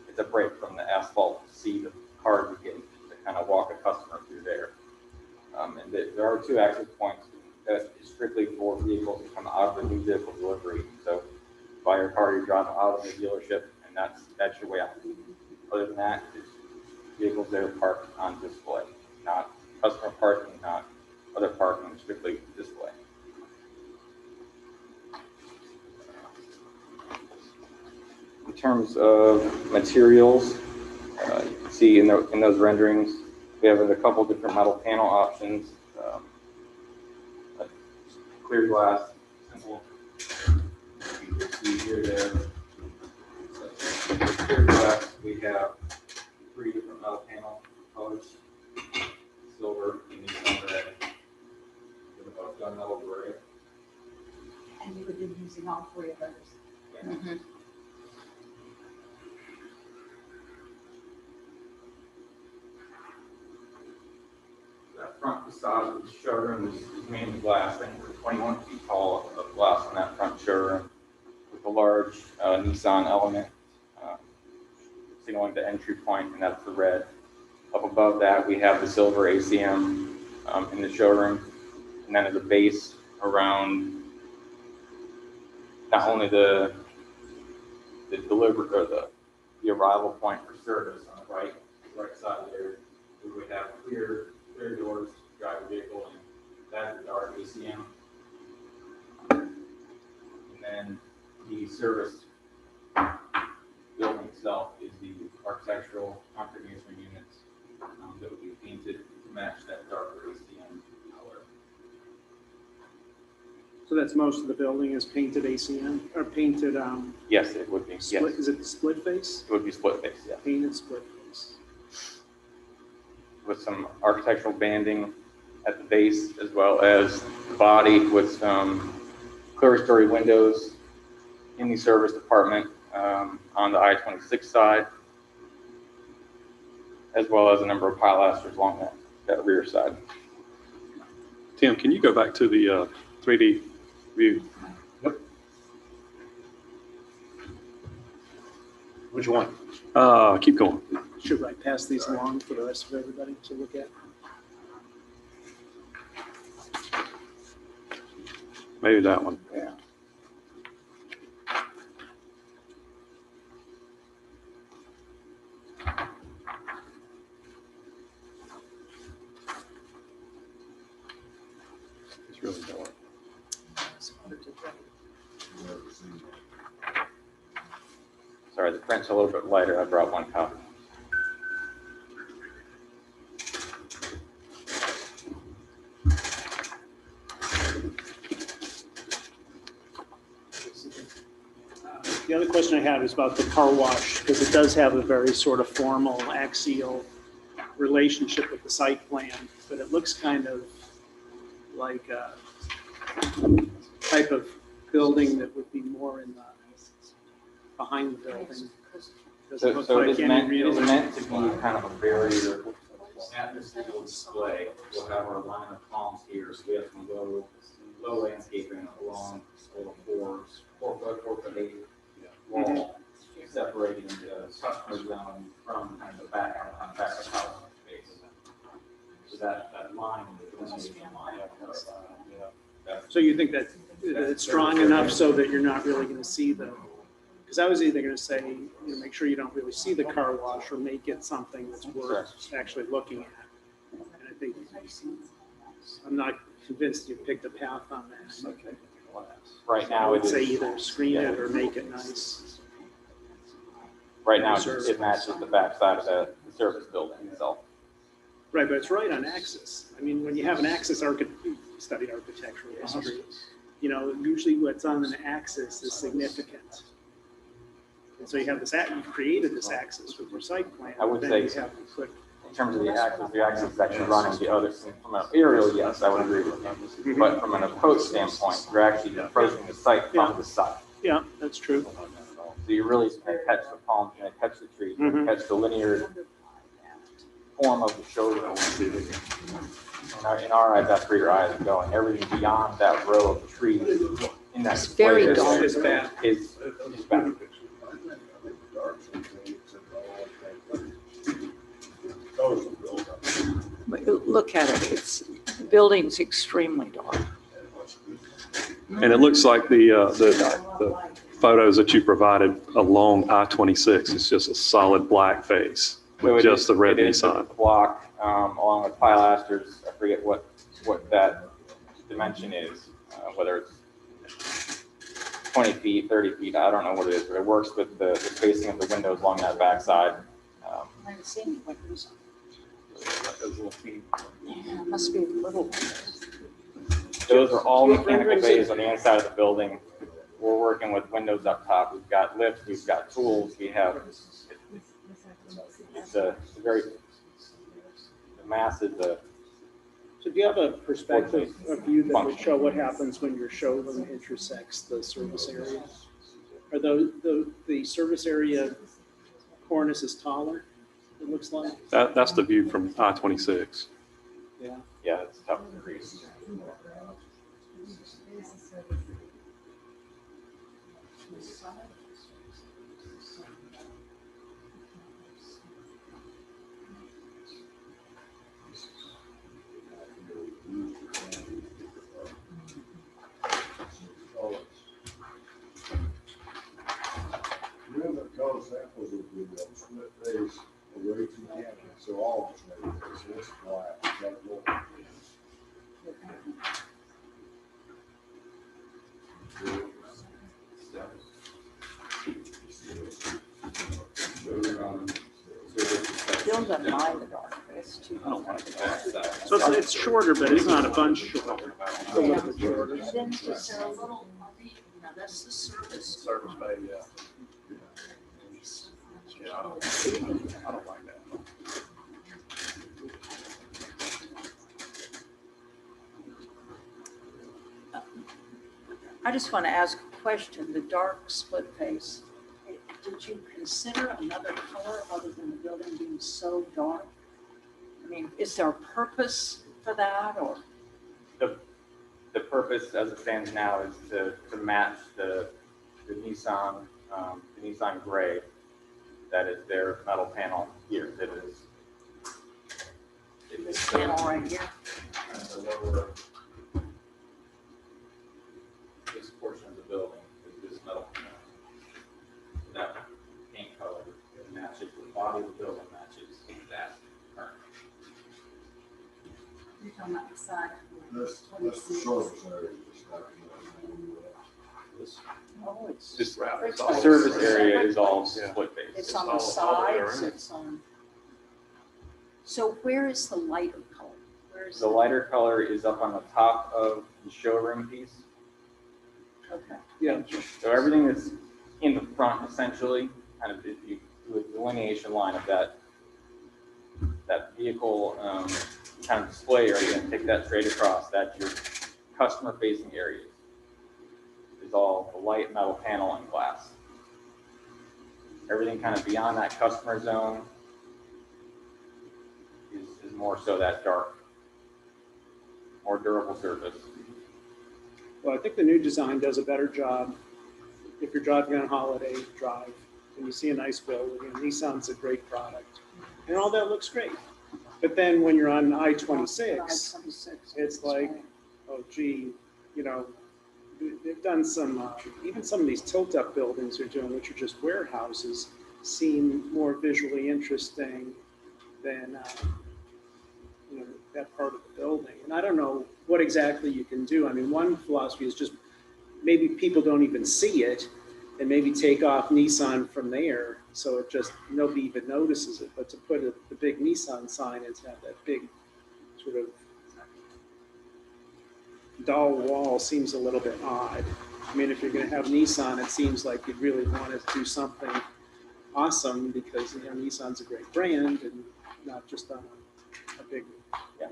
it's a break from the asphalt sea of cars you get to kind of walk a customer through there. And there are 2 access points that is strictly for vehicles that come out of the new vehicle delivery. So buy your car, you drive out of the dealership, and that's your way out. Other than that, it's vehicles that are parked on display, not customer parking, not other parking, strictly display. In terms of materials, you can see in those renderings, we have a couple different metal panel options. Clear glass, simple. You can see here, there. So, clear glass, we have 3 different metal panel colors: silver, Nissan red, gunmetal gray. And you would be using all 3 of those. Yeah. Mm-hmm. That front facade of the showroom is mainly glass. I think we're 21 feet tall of glass on that front showroom with a large Nissan element signaling the entry point, and that's the red. Up above that, we have the silver ACM in the showroom, and then as a base around not only the delivery or the arrival point for service on the right side there, we would have clear doors to drive a vehicle, and that is our ACM. And then the service building itself is the architectural confirmation units match that darker ACM color. So that's most of the building is painted ACM or painted, Yes, it would be, yes. split, is it split face? It would be split face, yeah. Painted split face. With some architectural banding at the base as well as the body with some clear story windows in the service department on the I-26 side, as well as a number of pilasters along that rear side. Tim, can you go back to the 3D view? Which one? Keep going. Should I pass these along for the rest of everybody to look at? Maybe that one. Yeah. It's really dark. Sorry, the print's a little bit lighter. I brought one copy. The other question I had is about the car wash, because it does have a very sort of formal axial relationship with the site plan, but it looks kind of like a type of building that would be more in the, behind the building. Doesn't look So like it is any meant real- to be kind of a barrier atmosphere display. We'll have our line of palms here, so we have some low landscaping along four foot 8 wall separating the customer zone from kind of the back of the house space. So that line is going to be a line of, So you think that it's strong enough so that you're not really going to see the, because I was either going to say, you know, make sure you don't really see the car wash or make it something that's worth actually looking at. And I think, I'm not convinced you picked a path on that. Okay. right now I would it say is, either screen it or make it nice. right now it matches the back side of the service building itself. Right, but it's right on axis. I mean, when you have an axis, studied architectural history, you know, usually what's on an axis is significant. And so you have this, you created this axis with your site plan. I would then say you have to put, in terms of the axis is actually running the other, from an aerial, yes, I would agree with you. But from an approach standpoint, you're actually approaching the site from the side. yeah, that's true. So you really can catch the palms, you can catch the trees, you can catch the linear form of the showroom. In our eyes, that's where your eyes are going. Everything beyond that row of trees in that It's very display dark. Is bad. is bad. But look at it, the building's extremely dark. And it looks like the photos that you provided along I-26, it's just a solid black face with just the red It is Nissan. a block, along with pilasters. I forget what that dimension is, whether it's 20 feet, 30 feet, I don't know what it is, but it works with the spacing of the windows along that backside. I haven't seen any windows. Yeah, it must be a little. Those are all mechanical bays on the inside of the building. We're working with windows up top. We've got lifts, we've got tools, we have, it's a very massive, So do you have a perspective of view that would show what happens when your showroom intersects the service area? Are the service area cornice is taller, it looks like? That's the view from I-26. Yeah. yeah, it's tough to read. Color samples of the split face away from the camera, so all of it's made, so it's black. That look. Bill doesn't mind the dark, but It's too. I don't like that. So it's shorter, but it's not a bunch shorter. It's a little bit shorter. And then is there a little, that's the service. Service bay, yeah. Yeah, I don't like that. I just want to ask a question, the dark split face, did you consider another color other than the building being so dark? I mean, is there a purpose for that, or? The purpose as it stands now is to match the Nissan gray. That is their metal panel here. That is. This panel right here? The lower, this portion of the building is this metal panel. That paint color matches the body of the building, matches that current. You're talking about the side. That's the service area. Oh, it's. This, it's the all service area is all Yeah. split face. It's on the all sides, there. it's on. So where is the lighter color? Where's The lighter color is up on the top of the showroom piece. Okay. Yeah. So everything is in the front essentially, kind of if you do a delineation line of that vehicle kind of display area and take that straight across, that's your customer facing areas. Is all the light metal panel and glass. Everything kind of beyond that customer zone is more so that dark, more durable surface. Well, I think the new design does a better job. If you're driving on Holiday Drive and you see a nice building, and Nissan's a great product, and all that looks great. But then when you're on I-26, it's like, oh gee, you know, they've done some, even some of these tilt-up buildings they're doing, which are just warehouses, seem more visually interesting than, you know, that part of the building. And I don't know what exactly you can do. I mean, one philosophy is just maybe people don't even see it, and maybe take off Nissan from there, so it just, nobody even notices it. But to put the big Nissan sign and to have that big sort of dull wall seems a little bit odd. I mean, if you're going to have Nissan, it seems like you'd really want to do something awesome because, you know, Nissan's a great brand and not just on a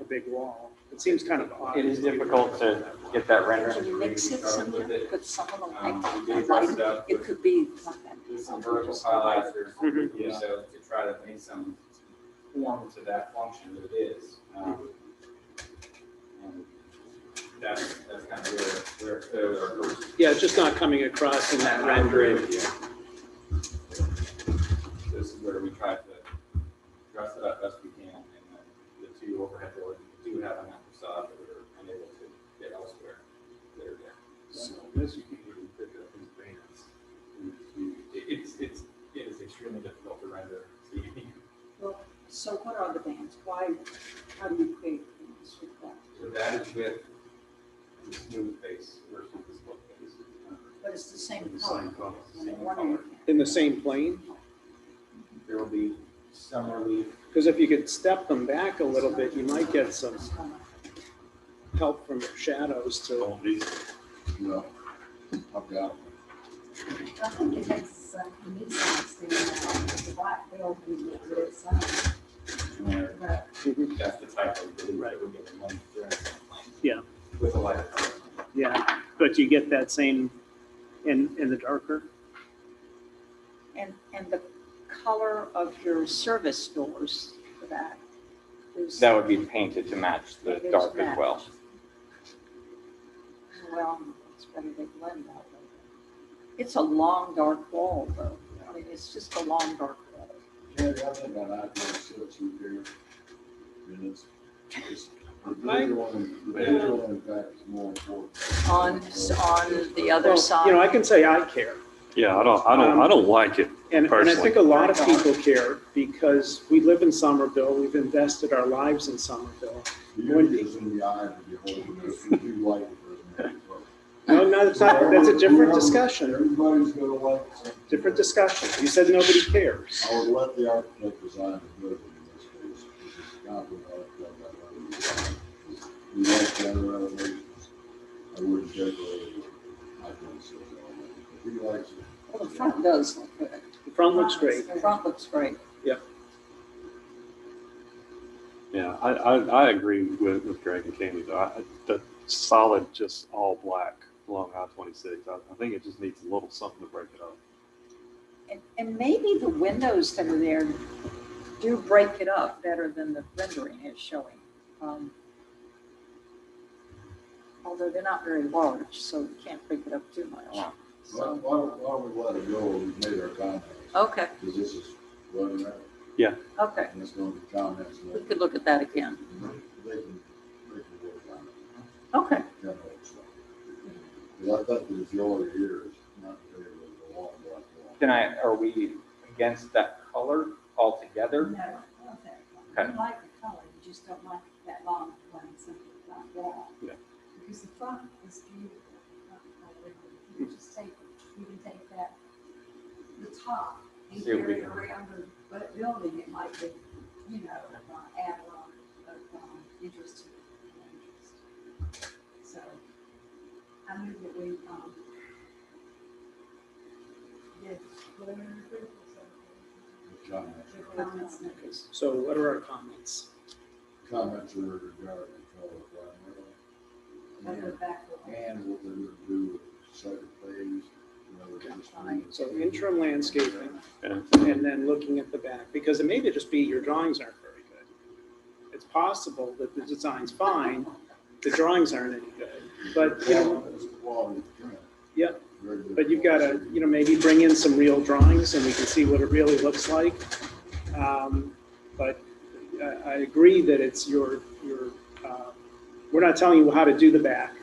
big wall. It seems kind of odd. It is difficult to get that rendering. Can you mix it somehow? Put some of them We did dress it like, up it with could be like that. some vertical highlighters, Mhm. so to try to make some form to that function that it is. And that's kind of where it goes. Yeah, it's just not coming across in that rendering. This is where we try to dress it up best we can, and the two overhead doors we do have on that facade that we're unable to get elsewhere. They're there. So this you can even pick up these bands. It is extremely difficult to render. So you need, Well, so what are the bands? How do you create bands with that? so that is with the smooth face versus the split face. But it's the same The color. same color. And Same one color. In the same plane? There will be some relief. Because if you could step them back a little bit, you might get some help from the shadows to. No, I've got it. I think it makes Nissan stand out, the white building with the red sign. But That's the type of relief that we're getting one during the plan. Yeah. With a lighter color. Yeah, but you get that same in the darker. And the color of your service doors for that is. That would be painted to match the Maybe it's dark as matched. well. Well, it's better they blend that way. It's a long, dark wall, though. I mean, it's just a long, dark wall. Jerry, I think on I-26 you here, and it's the visual impact is more important. On the other Well, side. you know, I can say I care. Yeah, I don't like it And I personally. think a lot of people care because we live in Somerville. We've invested our lives in Somerville. The beauty is in the eye of the beholder. If you do like it, doesn't matter. No, it's not. That's a different discussion. Everybody's gonna like something. Different discussion. You said nobody cares. I would let the architect design the building in this case. confident I'll have that. We like the other elevations. I wouldn't decorate it. I don't say so. If he likes it. Well, the front does look good. The front looks great. The front looks great. Yeah, I agree with Greg and Candy though. The solid, just all black along I-26, I think it just needs a little something to break it up. And maybe the windows that are there do break it up better than the rendering is showing. Although they're not very large, so you can't break it up too much. So, Why don't we let it go? We've made our comments. okay, Because this is running out. okay. And it's going to be comments. We could look at that again. They can work on it. Okay. Kind of stuff. Because I think the majority here is not in favor of the long black wall. Can I, are we against that color altogether? No, okay. Okay. You like the color, you just don't like that long, plain, simple black wall. Yeah. Because the front is beautiful. You just take, you can take that, the top, and See if we carry it can- around the building, it might be, you know, add a lot of interest to it. So, I move that we, did preliminary approval, The comments. so comments next. So what are our comments? Comments are regarding the color primarily. Over the back wall. And what they're going to do with the second phase. So interim landscaping, Yeah. and then looking at the back, because it may just be your drawings aren't very good. It's possible that the design's fine, the drawings aren't any good, but, you know, It's quality print. yeah, Very good but you've got to, quality. you know, maybe bring in some real drawings and we can see what it really looks like. But I agree that it's we're not telling you how to do the back.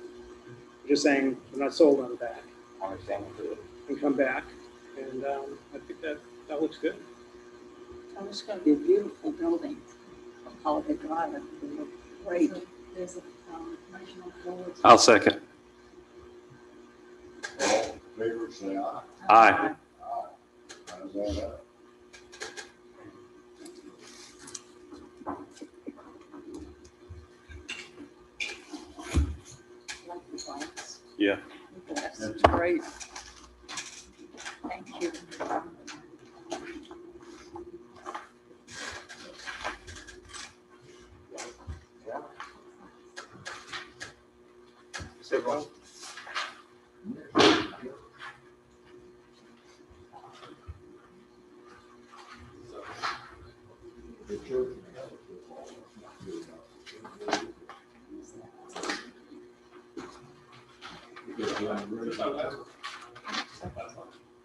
We're just saying we're not sold on the back. Understand. And come back, and I think that looks good. Oh, it's gonna be a beautiful building on Holiday Drive. It will look great. There's a, motion on the floor. I'll second. All in favor, say aye. Aye. Aye. How's that up? Like the lights. Yeah. That's great. Thank you.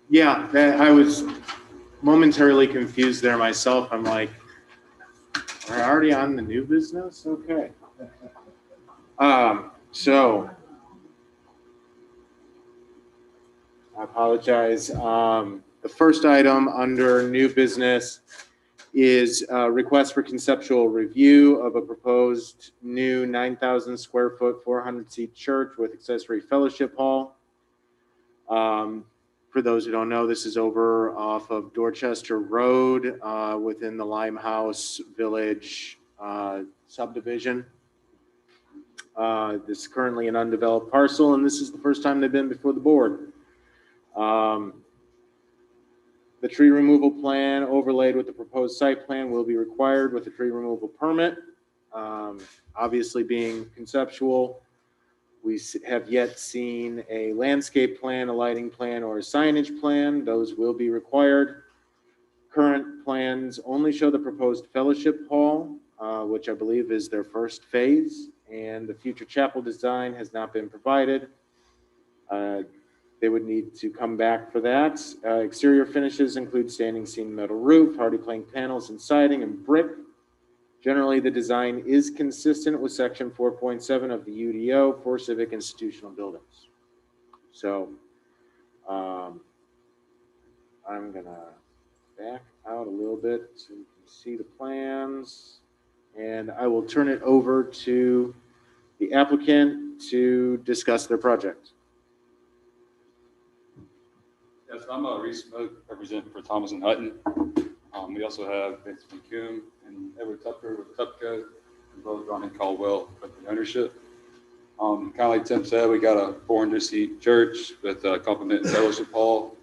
Yeah, I was momentarily confused there myself. I'm like, we're already on the new business? Okay. So I apologize. The first item under new business is a request for conceptual review of a proposed new 9,000 square foot, 400 seat church with accessory fellowship hall. For those who don't know, this is over off of Dorchester Road within the Limehouse Village subdivision. This is currently an undeveloped parcel, and this is the first time they've been before the board. The tree removal plan overlaid with the proposed site plan will be required with the tree removal permit. Obviously being conceptual, we have yet seen a landscape plan, a lighting plan, or a signage plan. Those will be required. Current plans only show the proposed fellowship hall, which I believe is their first phase, and the future chapel design has not been provided. They would need to come back for that. Exterior finishes include standing seam metal roof, hardy plank panels and siding and brick. Generally, the design is consistent with section 4.7 of the UDO for civic institutional buildings. So I'm gonna back out a little bit so you can see the plans, and I will turn it over to the applicant to discuss their project. Yes, I'm Reese Smoke, representing for Thomas and Hutton. We also have Vince McComb and and Edward Tupper with Tupco, and both Ron and Caldwell with the ownership. Kind of like Tim said, we got a 400-seat church with a complement fellowship hall.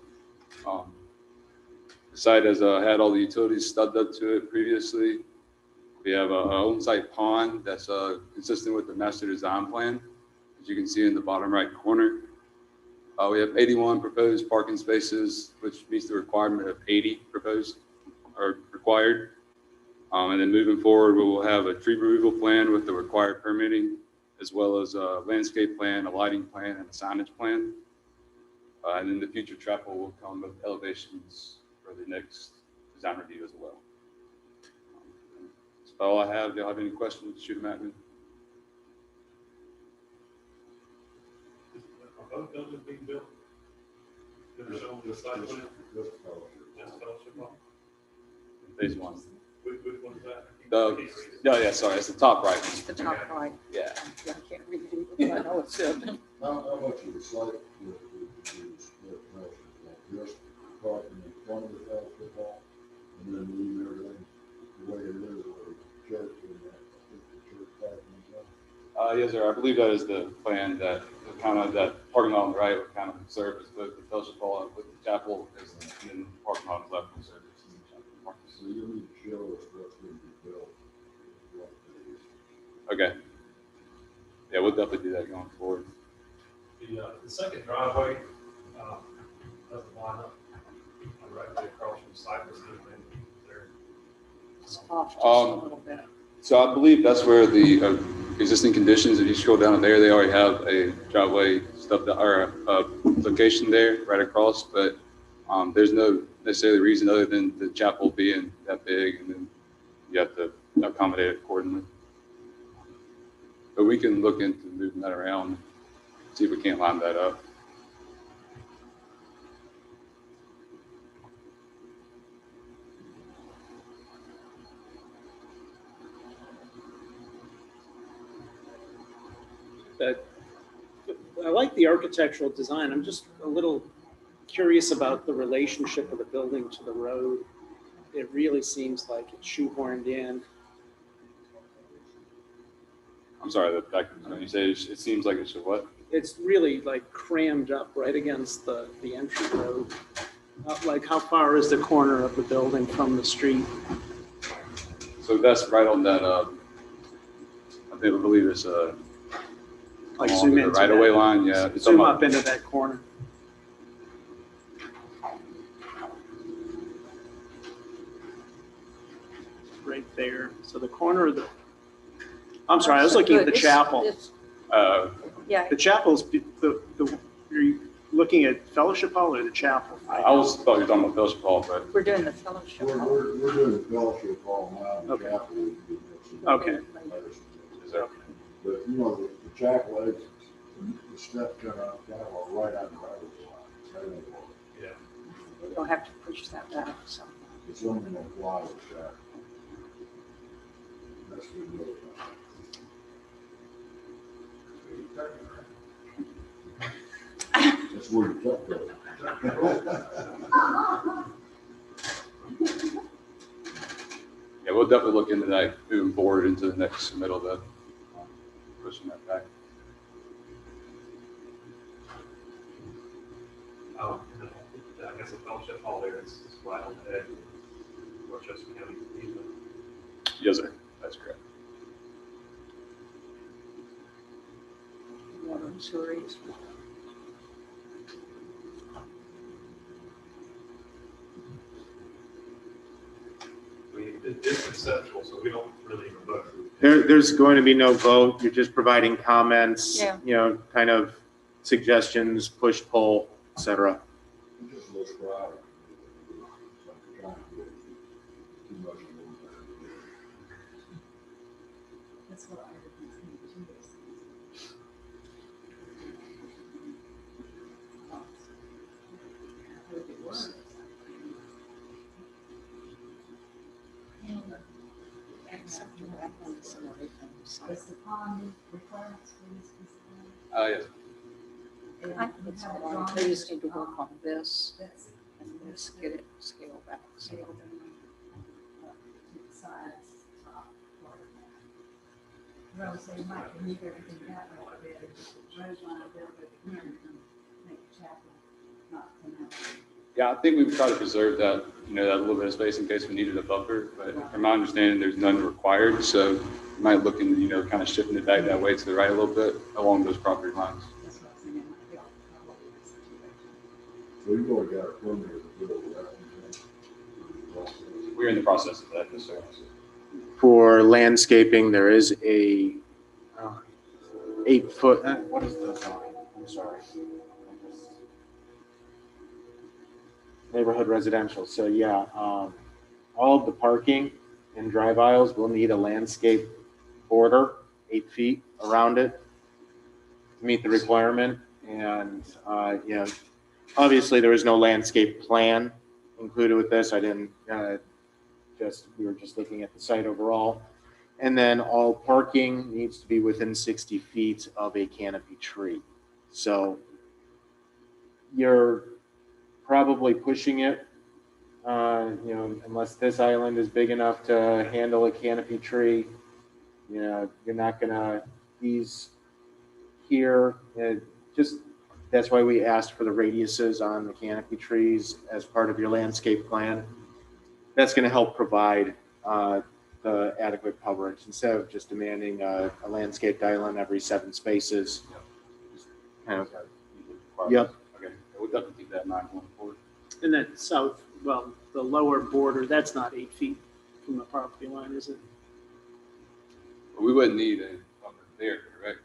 The site has had all the utilities stubbed up to it previously. We have a on-site pond that's consistent with the master design plan, as you can see in the bottom right corner. We have 81 proposed parking spaces, which meets the requirement of 80 proposed or required. And then moving forward, we will have a tree removal plan with the required permitting, as well as a landscape plan, a lighting plan, and a signage plan. And then the future chapel will come with elevations for the next design review as well. That's all I have. Do y'all have any questions? Shoot them at me. Are both buildings being built? They're shown the site plan? Just fellowship hall. Phase one. Which one is that? Yeah, sorry, it's the top right. It's the top right. Yeah. Yeah, I can't read it, but I know it's good. How much of the site is split fellowship hall? Just parking in front of the fellowship hall, and then leave everything the way it is, or church and the church parking and stuff? Yes, sir. I believe that is the plan, that kind of that parking lot on the right would kind of serve as both the fellowship hall with the chapel, and then parking lot on the left will serve as the chapel. So you need to show us what's going to be built. What it is. Okay. Yeah, we'll definitely do that going forward. The second driveway doesn't line up right there across from Cypress. There. It's off just a little bit. So I believe that's where the existing conditions, if you scroll down there, they already have a driveway stuff that, or a location there right across, but there's no necessarily reason other than the chapel being that big, and then you have to accommodate it accordingly. But we can look into moving that around, see if we can't line that up. I like the architectural design. I'm just a little curious about the relationship of the building to the road. It really seems like it's shoehorned in. I'm sorry, you say it seems like it should what? It's really like crammed up right against the entry road. Like how far is the corner of the building from the street? So that's right on that, I believe it's Like along zoom the into right of way that. line, yeah. It's Zoom about- up into that corner. Right there. So the corner of the, I'm sorry, I was looking at the Good. chapel. Yeah, The chapel's, are you looking at Fellowship Hall or the chapel? I was thought you were talking about Fellowship Hall, but we're doing the fellowship. hall. We're doing the fellowship hall now, and the Okay. chapel will be next. Okay. But you know, the chapel exits, the steps coming out of the chapel are right on the right of the line. Yeah. You'll have to push that back, so. It's only gonna fly with that. That's what we know. That's where the truck goes. yeah, we'll definitely look into that moving forward into the next middle of that, pushing that back. I guess the fellowship hall there is right on the edge of Westchester County easement. Yes, sir. That's correct. Water and sewer easement. It's conceptual, so we don't really even vote. There's going to be no vote. You're just providing comments, Yeah. Kind of suggestions, push, pull, et cetera. It just looks right. It's like trying to get too much of it. That's what I would think. I hope it works. Except your wetlands and everything. so. Does the pond requirements for this piece Yes. of land? I think it's all right. They just need to work on this That's and this, get it scaled back. scaled down to the sides. Well, so you might leave everything that way, but road line, build it here and make a chapel, not come out. Yeah, I think we would try to preserve that, that little bit of space in case we needed a buffer, but from my understanding, there's none required, so we might look into, kind of shifting it back that way to the right a little bit along those property lines. That's what I'm saying, might be all probably the situation. So you've already got a permit to build that. We're in the process of that, yes, sir. For landscaping, there is a 8-foot, what is the zone? I'm sorry. Neighborhood residential, so yeah, all of the parking and drive aisles will need a landscape border, 8 feet around it to meet the requirement. And, obviously there is no landscape plan included with this. I didn't, we were just looking at the site overall. And then all parking needs to be within 60 feet of a canopy tree. So you're probably pushing it, unless this island is big enough to handle a canopy tree. You're not gonna, these here, that's why we asked for the radiuses on the canopy trees as part of your landscape plan. That's gonna help provide the adequate coverage instead of just demanding a landscaped island every 7 spaces. Kind of, yep. Okay, we'll definitely keep that in mind going forward. And that the lower border, that's not 8 feet from the property line, is it? But we wouldn't need a buffer there, correct?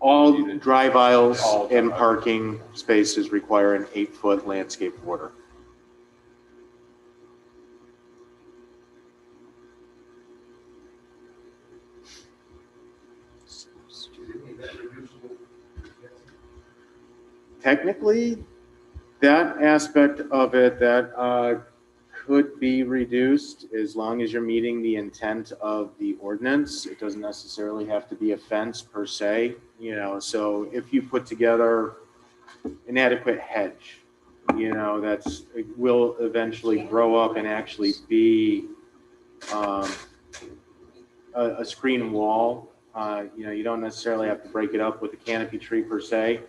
All drive aisles All and drive parking spaces require an 8-foot landscape border. Technically, that aspect of it, that could be reduced as long as you're meeting the intent of the ordinance. It doesn't necessarily have to be a fence per se, so if you put together an adequate hedge, it will eventually grow up and actually be a screen wall. You don't necessarily have to break it up with a canopy tree per se,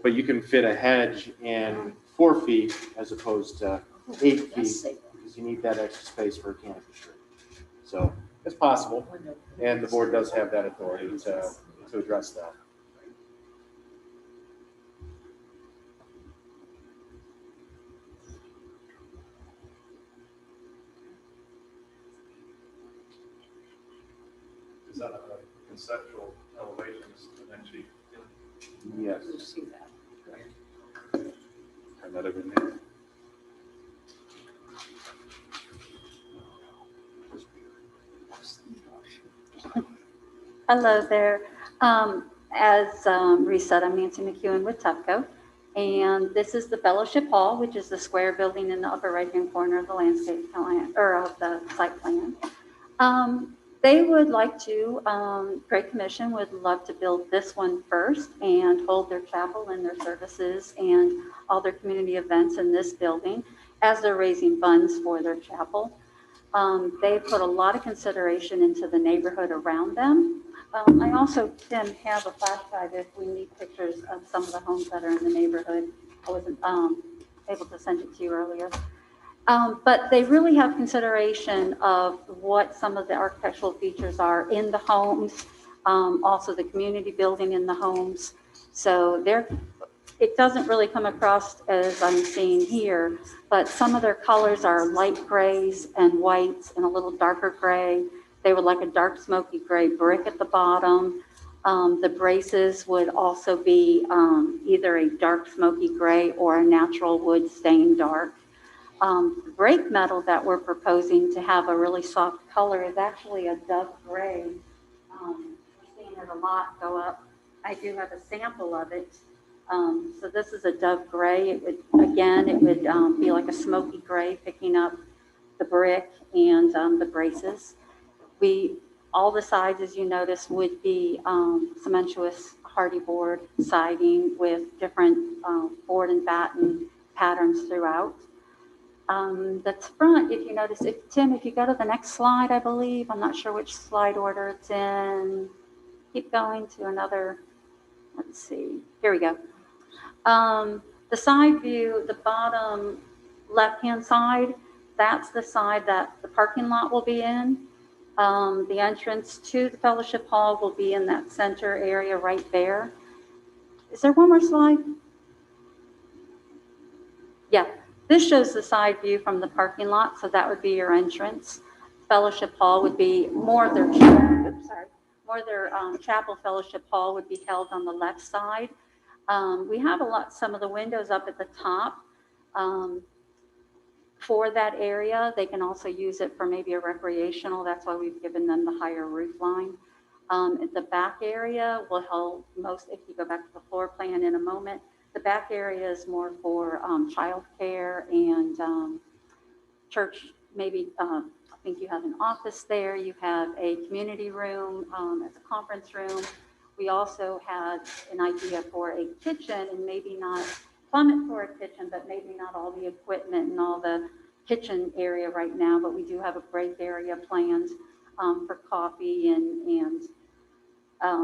but you can fit a hedge in 4 feet as opposed to 8 feet because you need that extra space for a canopy tree. So it's possible, and the board does have that authority to address that. Is that a conceptual elevations eventually? Yes. You see that. Turn that over there. Hello there. As Reese said, I'm Nancy McEwen with Tufco, and this is the Fellowship Hall, which is the square building in the upper right-hand corner of the landscape plan, or of the site plan. They would like to, Great Commission would love to build this one first and hold their chapel and their services and all their community events in this building as they're raising funds for their chapel. They put a lot of consideration into the neighborhood around them. I also can have a flash drive if we need pictures of some of the homes that are in the neighborhood. I wasn't able to send it to you earlier. But they really have consideration of what some of the architectural features are in the homes, also the community building in the homes. So it doesn't really come across as I'm seeing here, but some of their colors are light grays and whites and a little darker gray. They would like a dark smoky gray brick at the bottom. The braces would also be either a dark smoky gray or a natural wood stained dark. The brake metal that we're proposing to have a really soft color is actually a dove gray. We're seeing it a lot go up. I do have a sample of it. So this is a dove gray. It would be like a smoky gray picking up the brick and the braces. All the sides, as you notice, would be cementous hardy board siding with different board and batten patterns throughout. The front, if you notice, Tim, if you go to the next slide, I believe, I'm not sure which slide order it's in. keep going to another, let's see, here we go. The side view, the bottom left-hand side, that's the side that the parking lot will be in. The entrance to the fellowship hall will be in that center area right there. Is there one more slide? Yeah, this shows the side view from the parking lot, so that would be your entrance. Fellowship hall would be more of their chapel fellowship hall would be held on the left side. We have some of the windows up at the top for that area. They can also use it for maybe a recreational. That's why we've given them the higher roof line. At the back area will hold most, if you go back to the floor plan in a moment, the back area is more for childcare and church, maybe, I think you have an office there. You have a community room as a conference room. We also had an idea for a kitchen and maybe not plumbing for a kitchen, but maybe not all the equipment and all the kitchen area right now, but we do have a break area planned for coffee and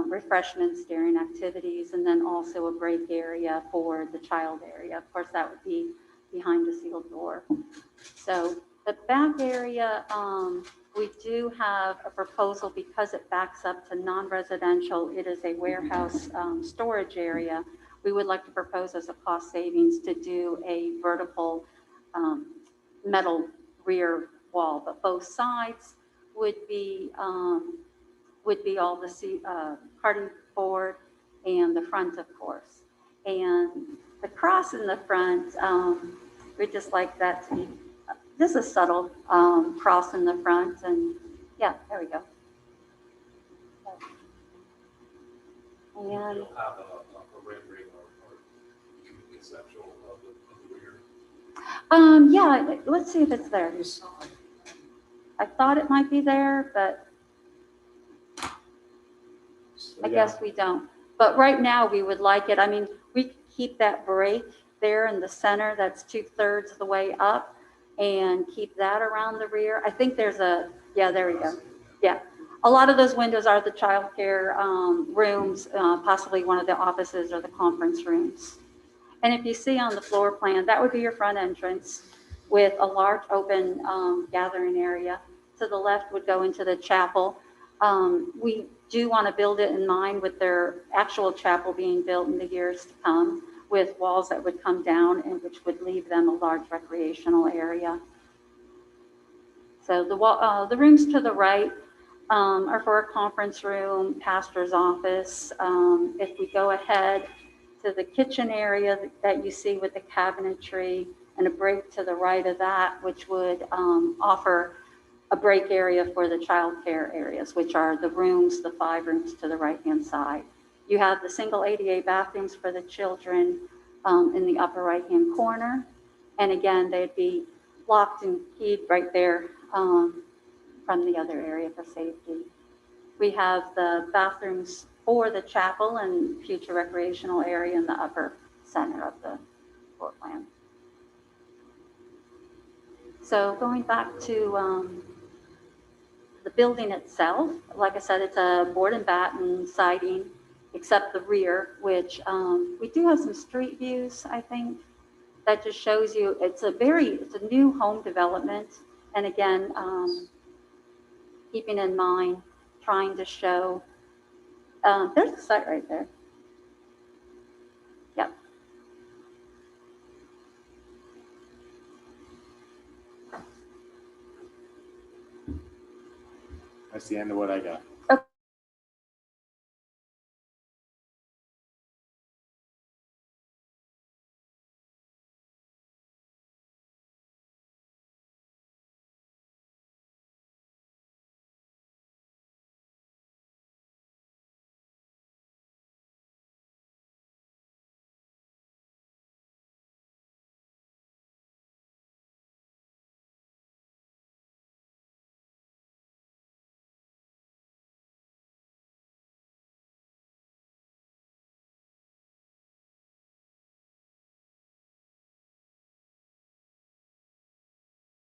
refreshments during activities, and then also a break area for the child area. Of course, that would be behind a sealed door. So the back area, we do have a proposal because it backs up to non-residential. It is a warehouse storage area. We would like to propose as a cost savings to do a vertical metal rear wall, but both sides would be all the carding board, and the front, of course. And the cross in the front, we'd just like that to be just a subtle cross in the front, and yeah, there we go. And You'll have a rendering or conceptual of the rear. yeah, let's see if it's there. I thought it might be there, but I guess we don't. But right now we would like it. I mean, we could keep that break there in the center. That's 2/3 of the way up, and keep that around the rear. I think there's yeah, there we go. Yeah. A lot of those windows are the child care rooms, possibly one of the offices or the conference rooms. And if you see on the floor plan, that would be your front entrance with a large open gathering area. To the left would go into the chapel. We do want to build it in mind with their actual chapel being built in the years to come, with walls that would come down and which would leave them a large recreational area. So the rooms to the right are for a conference room, pastor's office. If we go ahead to the kitchen area that you see with the cabinetry and a break to the right of that, which would offer a break area for the child care areas, which are the rooms, the 5 rooms to the right-hand side. You have the single ADA bathrooms for the children in the upper right-hand corner. And again, they'd be locked and keyed right there from the other area for safety. We have the bathrooms for the chapel and future recreational area in the upper center of the floor plan. So going back to the building itself, like I said, it's a board and batten siding, except the rear, which we do have some street views, I think, that just shows you it's a new home development. And again, keeping in mind, trying to show, there's the site right there. Yep. That's the end of what I got.